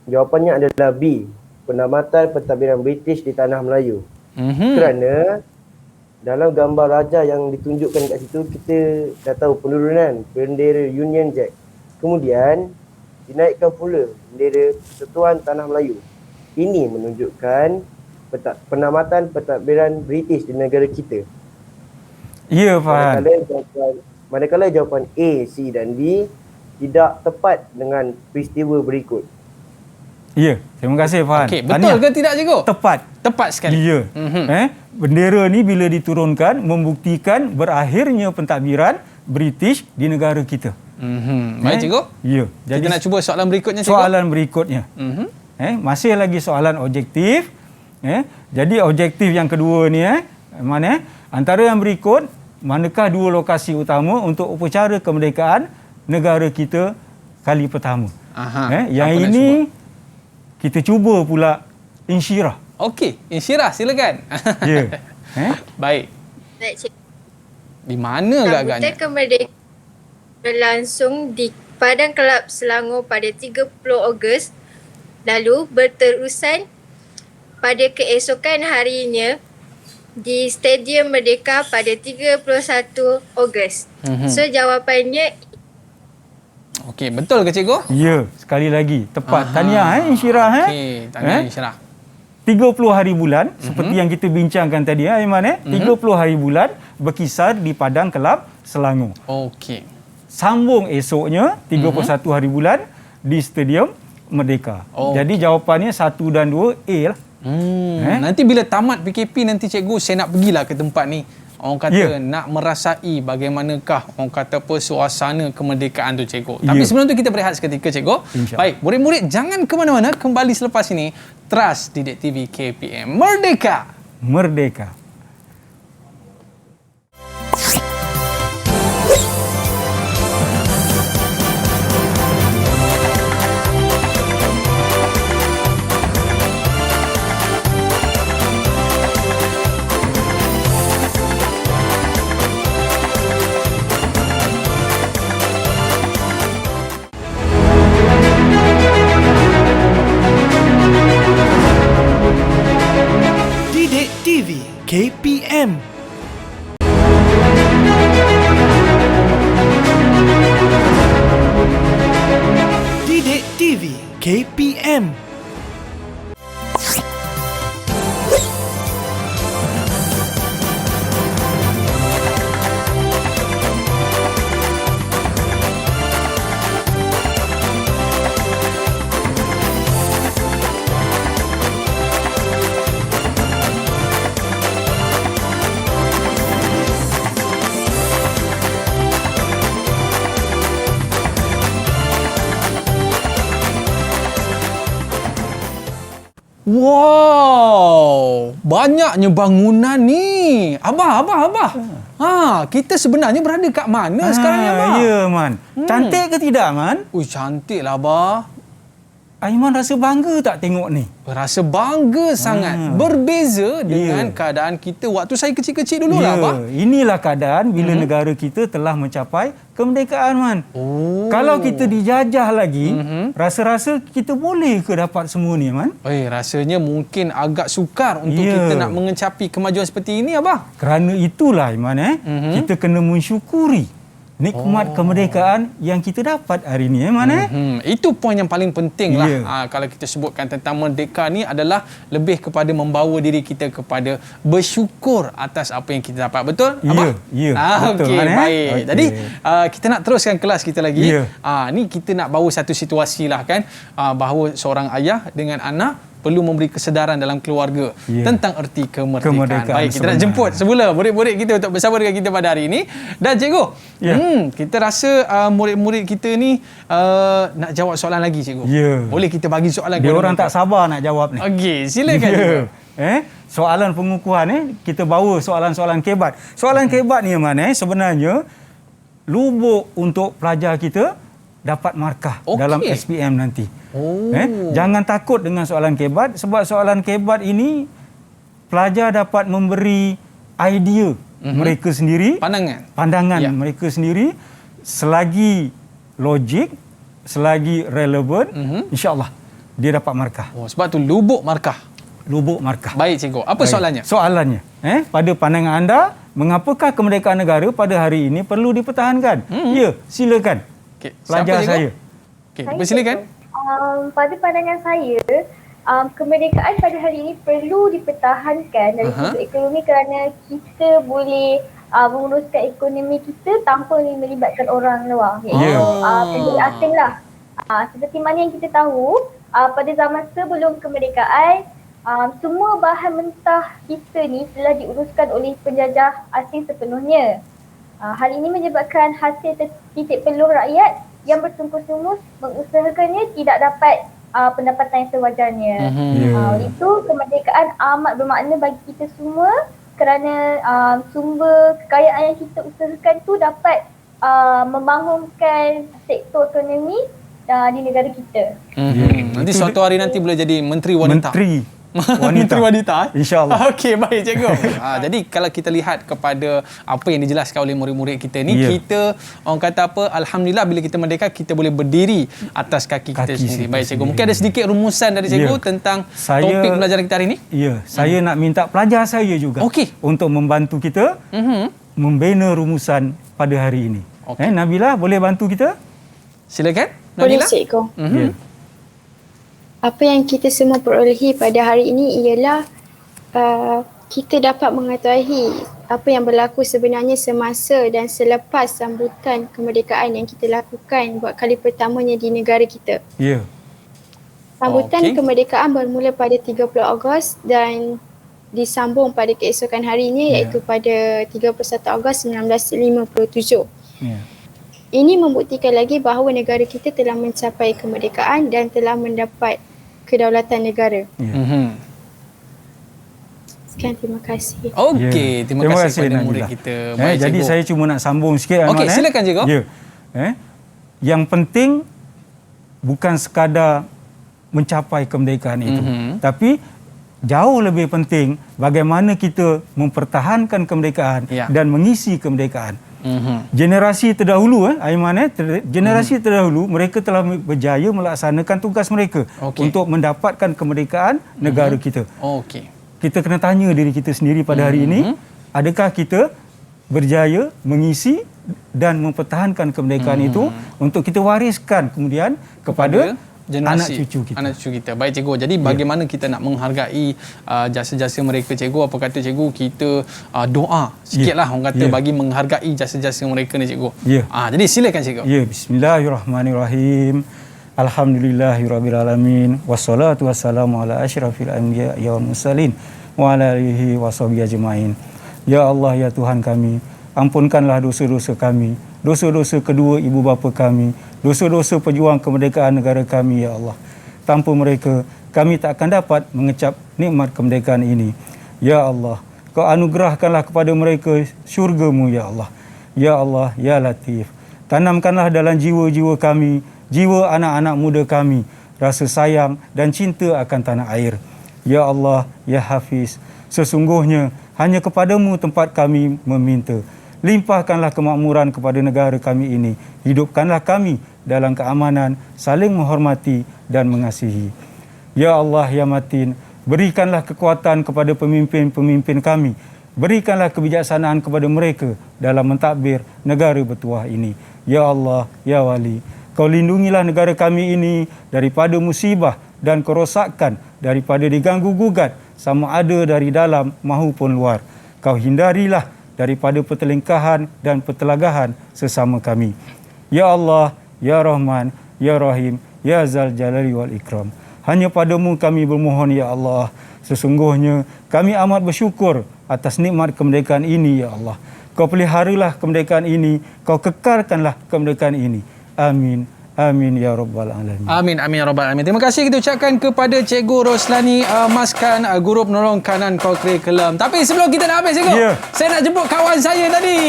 jawapannya adalah B. Penamatan pentadbiran British di Tanah Melayu. Kerana dalam gambar raja yang ditunjukkan kat situ, kita dah tahu penurunan bendera Union Jack. Kemudian dinaikkan pula bendera Persekutuan Tanah Melayu. Ini menunjukkan penamatan pentadbiran British di negara kita. Ya, Farhan. Manakala jawapan A, C dan D tidak tepat dengan peristiwa berikut. Ya, terima kasih Farhan. Okey, betul ke tidak cikgu? Tepat sekali. Ya. Bendera ni bila diturunkan membuktikan berakhirnya pentadbiran British di negara kita. Baik cikgu. Ya. Jadi kita nak cuba soalan berikutnya cikgu. Soalan berikutnya. Masih lagi soalan objektif. Jadi objektif yang kedua ni mana? Antara yang berikut, manakah dua lokasi utama untuk upacara kemerdekaan negara kita kali pertama? Yang ini kita cuba pula Insyirah. Okey, Insyirah silakan. Ya. Baik. Baik, Cik. Di mana agak-agaknya? Sambutan kemerdekaan berlangsung di Padang Kelab Selangor pada 30 Ogos lalu berterusan pada keesokan harinya di Stadium Merdeka pada 31 Ogos. So jawapannya Okey, betul ke cikgu? Ya, sekali lagi. Tepat. Tahniah Insyirah. Okey, tahniah Insyirah. 30 hari bulan seperti yang kita bincangkan tadi Aiman 30 hari bulan berkisar di Padang Kelab Selangor. Okey. Sambung esoknya 31 hari bulan di Stadium Merdeka. Jadi jawapannya 1 dan 2 A lah. Nanti bila tamat PKP nanti cikgu saya nak pergilah ke tempat ni. Orang kata nak merasai bagaimanakah orang kata apa suasana kemerdekaan tu cikgu. Tapi sebelum tu kita berehat seketika cikgu. Baik, murid-murid jangan ke mana-mana, kembali selepas ini. Trust Didik TV KPM. Merdeka! Merdeka! Didik TV KPM. Didik TV KPM. Wow, banyaknya bangunan ni. Abah. Kita sebenarnya berada kat mana sekarang ni, Abah? Ya, Man. Cantik ke tidak, Man? Cantik lah, Abah. Aiman rasa bangga tak tengok ni? Rasa bangga sangat. Berbeza dengan keadaan kita waktu saya kecil-kecil dulu lah, Abah. Inilah keadaan bila negara kita telah mencapai kemerdekaan, Man. Kalau kita dijajah lagi, rasa-rasa kita boleh ke dapat semua ni, Man? Rasanya mungkin agak sukar untuk kita nak mengecapi kemajuan seperti ini, Abah. Kerana itulah, Aiman, kita kena mensyukuri nikmat kemerdekaan yang kita dapat hari ini, mana? Itu poin yang paling penting lah. Kalau kita sebutkan tentang merdeka ni adalah lebih kepada membawa diri kita kepada bersyukur atas apa yang kita dapat. Betul, Abah? Ya, betul. Okey, baik. Jadi kita nak teruskan kelas kita lagi. Ni kita nak bawa satu situasi lah kan, bahawa seorang ayah dengan anak perlu memberi kesedaran dalam keluarga tentang erti kemerdekaan. Baik, kita nak jemput semula murid-murid kita untuk bersama dengan kita pada hari ini. Dan cikgu, kita rasa murid-murid kita ni nak jawab soalan lagi, cikgu. Boleh kita bagi soalan? Dia orang tak sabar nak jawab ni. Okey, silakan cikgu. Soalan pengukuhan kita bawa soalan-soalan kebat. Soalan kebat ni mana sebenarnya lubuk untuk pelajar kita dapat markah dalam SPM nanti. Jangan takut dengan soalan kebat, sebab soalan kebat ini pelajar dapat memberi idea mereka sendiri, pandangan mereka sendiri, selagi logik, selagi relevan, insya-Allah dia dapat markah. Sebab tu lubuk markah. Baik cikgu, apa soalannya? Soalannya, pada pandangan anda, mengapakah kemerdekaan negara pada hari ini perlu dipertahankan? Ya, silakan. Pelajar saya. Silakan. Pada pandangan saya, kemerdekaan pada hari ini perlu dipertahankan dari sudut ekonomi kerana kita boleh menguruskan ekonomi kita tanpa melibatkan orang luar, iaitu penduduk asing lah. Seperti mana yang kita tahu, pada zaman sebelum kemerdekaan, semua bahan mentah kita ni telah diuruskan oleh penjajah asing sepenuhnya. Hal ini menyebabkan hasil titik peluh rakyat yang bersungguh-sungguh mengusahakannya tidak dapat pendapatan yang sewajarnya. Itu kemerdekaan amat bermakna bagi kita semua kerana sumber kekayaan yang kita usahakan tu dapat membangunkan sektor ekonomi di negara kita. Nanti suatu hari nanti boleh jadi menteri wanita. wanita. Menteri Wanita. InsyaAllah. Okey, baik cikgu. Jadi kalau kita lihat kepada apa yang dijelaskan oleh murid-murid kita ni, kita orang kata apa, alhamdulillah bila kita merdeka kita boleh berdiri atas kaki kita sendiri. Baik cikgu, mungkin ada sedikit rumusan dari cikgu tentang topik pelajaran kita hari ni. Ya, saya nak minta pelajar saya juga untuk membantu kita membina rumusan pada hari ini. Nabila boleh bantu kita? Silakan. Boleh Nabila. cikgu. Ya. Apa yang kita semua perolehi pada hari ini ialah kita dapat mengetahui apa yang berlaku sebenarnya semasa dan selepas sambutan kemerdekaan yang kita lakukan buat kali pertamanya di negara kita. Ya. Sambutan kemerdekaan bermula pada 30 Ogos dan disambung pada keesokan harinya iaitu pada 31 Ogos 1957. Ya. Ini membuktikan lagi bahawa negara kita telah mencapai kemerdekaan dan telah mendapat kedaulatan negara. Sekian, terima kasih. Okey, terima kasih kepada murid kita. Baik, jadi cikgu. saya cuma nak sambung sikit. Okey, silakan cikgu. Ya. Yang penting bukan sekadar mencapai kemerdekaan itu, tapi jauh lebih penting bagaimana kita mempertahankan kemerdekaan dan mengisi kemerdekaan. Generasi terdahulu Aiman, generasi terdahulu mereka telah berjaya melaksanakan tugas mereka untuk mendapatkan kemerdekaan negara kita. Kita kena tanya diri kita sendiri pada hari ini, adakah kita berjaya mengisi dan mempertahankan kemerdekaan itu untuk kita wariskan kemudian kepada generasi anak cucu kita. Baik cikgu. Jadi bagaimana kita nak menghargai jasa-jasa mereka cikgu? Apa kata cikgu, kita doa sikitlah orang kata bagi menghargai jasa-jasa mereka ni cikgu. Jadi silakan cikgu. Bismillahirrahmanirrahim. Alhamdulillahirabbil alamin wassalatu wassalamu ala asyrafil anbiya wal mursalin wa ala alihi washabihi ajmain. Ya Allah, ya Tuhan kami, ampunkanlah dosa-dosa kami, dosa-dosa kedua ibu bapa kami, dosa-dosa pejuang kemerdekaan negara kami, ya Allah. Tanpa mereka, kami tak akan dapat mengecap nikmat kemerdekaan ini. Ya Allah, Kau anugerahkanlah kepada mereka syurga-Mu, ya Allah. Ya Allah, ya Latif, tanamkanlah dalam jiwa-jiwa kami, jiwa anak-anak muda kami, rasa sayang dan cinta akan tanah air. Ya Allah, ya Hafiz, sesungguhnya hanya kepadamu tempat kami meminta. Limpahkanlah kemakmuran kepada negara kami ini. Hidupkanlah kami dalam keamanan, saling menghormati dan mengasihi. Ya Allah, ya Matin, berikanlah kekuatan kepada pemimpin-pemimpin kami. Berikanlah kebijaksanaan kepada mereka dalam mentadbir negara bertuah ini. Ya Allah, ya Wali, Kau lindungilah negara kami ini daripada musibah dan kerosakan, daripada diganggu-gugat sama ada dari dalam maupun luar. Kau hindarilah daripada pertelingkahan dan pertelagahan sesama kami. Ya Allah, ya Rahman, ya Rahim, ya Zal Jalali wal Ikram. Hanya padamu kami bermohon, ya Allah. Sesungguhnya kami amat bersyukur atas nikmat kemerdekaan ini, ya Allah. Kau peliharalah kemerdekaan ini, Kau kekalkanlah kemerdekaan ini. Amin. Amin ya rabbal alamin. Amin, amin ya rabbal alamin. Terima kasih kita ucapkan kepada Cikgu Roslani Maskan, guru penolong kanan kurikulum. Tapi sebelum kita nak habis cikgu, saya nak jemput kawan saya tadi.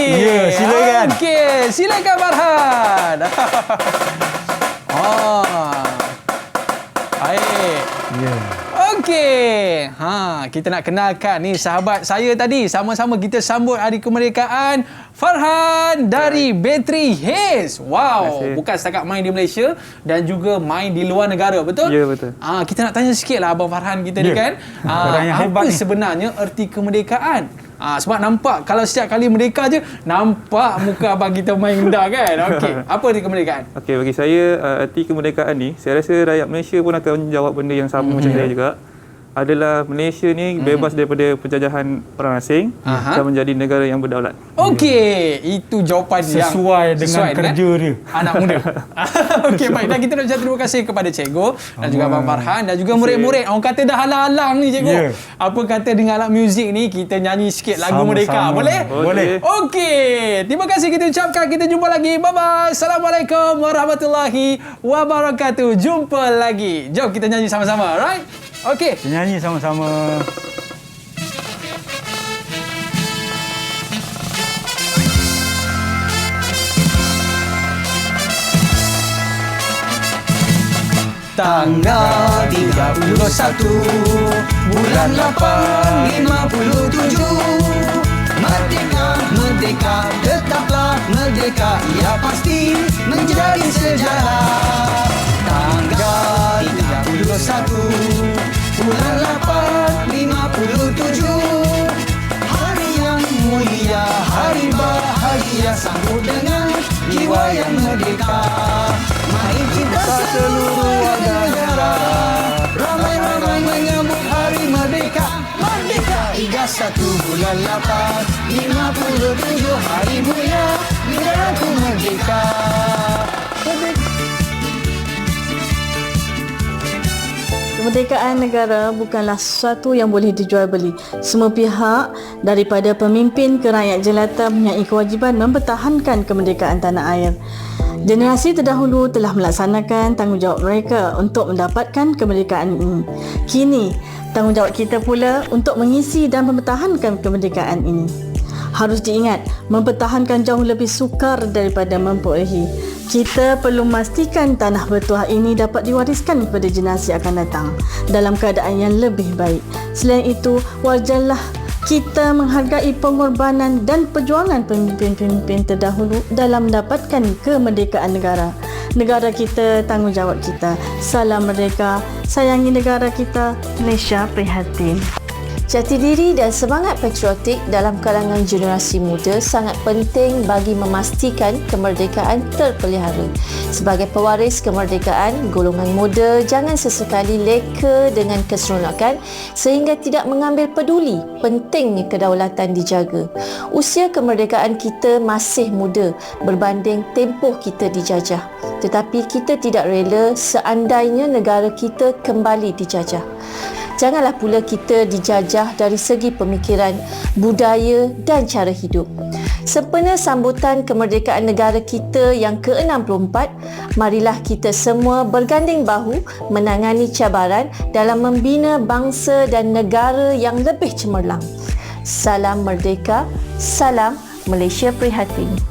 Silakan. Okey, silakan Farhan. Baik. Okey. Kita nak kenalkan ni sahabat saya tadi. Sama-sama kita sambut Hari Kemerdekaan. Farhan dari Battery Haze. Wow, bukan setakat main di Malaysia dan juga main di luar negara, betul? Ya, betul. Kita nak tanya sikitlah Abang Farhan kita ni kan. Apa sebenarnya erti kemerdekaan? Sebab nampak kalau setiap kali merdeka je nampak muka abang kita main indah kan. Okey, apa erti kemerdekaan? Okey, bagi saya erti kemerdekaan ni, saya rasa rakyat Malaysia pun akan menjawab benda yang sama macam saya juga. Adalah Malaysia ni bebas daripada penjajahan orang asing dan menjadi negara yang berdaulat. Okey, itu jawapan yang sesuai dengan kerja dia. Anak muda. Okey, baik. Dan kita nak ucap terima kasih kepada cikgu dan juga Abang Farhan dan juga murid-murid. Orang kata dah halang-halang ni cikgu. Apa kata dengan alat muzik ni kita nyanyi sikit lagu Merdeka. Boleh? Boleh. Okey, terima kasih kita ucapkan. Kita jumpa lagi. Bye-bye. Assalamualaikum warahmatullahi wabarakatuh. Jumpa lagi. Jom kita nyanyi sama-sama. Alright? Okey. Nyanyi sama-sama. Tanggal 31 bulan 8, 57. Merdeka, merdeka, tetaplah merdeka, ia pasti menjadi sejarah. Tanggal 31, bulan 8, 57. Hari yang mulia, hari bahagia, sambut dengan jiwa yang merdeka. Mari kita seluruh warga negara ramai-ramai menyambut hari merdeka. Merdeka 31 bulan 8, 57. Hari mulia, negaraku merdeka. Kemerdekaan negara bukanlah sesuatu yang boleh dijual beli. Semua pihak daripada pemimpin ke rakyat jelata mempunyai kewajipan mempertahankan kemerdekaan tanah air. Generasi terdahulu telah melaksanakan tanggungjawab mereka untuk mendapatkan kemerdekaan ini. Kini, tanggungjawab kita pula untuk mengisi dan mempertahankan kemerdekaan ini. Harus diingat, mempertahankan jauh lebih sukar daripada memperolehi. Kita perlu memastikan tanah bertuah ini dapat diwariskan kepada generasi akan datang dalam keadaan yang lebih baik. Selain itu, wajarlah kita menghargai pengorbanan dan perjuangan pemimpin-pemimpin terdahulu dalam mendapatkan kemerdekaan negara. Negara kita, tanggungjawab kita. Salam merdeka, sayangi negara kita, Malaysia prihatin. Jati diri dan semangat patriotik dalam kalangan generasi muda sangat penting bagi memastikan kemerdekaan terpelihara. Sebagai pewaris kemerdekaan, golongan muda jangan sesekali leka dengan keseronokan sehingga tidak mengambil peduli pentingnya kedaulatan dijaga. Usia kemerdekaan kita masih muda berbanding tempoh kita dijajah. Tetapi kita tidak rela seandainya negara kita kembali dijajah. Janganlah pula kita dijajah dari segi pemikiran, budaya dan cara hidup. Sempena sambutan kemerdekaan negara kita yang ke-64, marilah kita semua berganding bahu menangani cabaran dalam membina bangsa dan negara yang lebih cemerlang. Salam merdeka, salam Malaysia prihatin.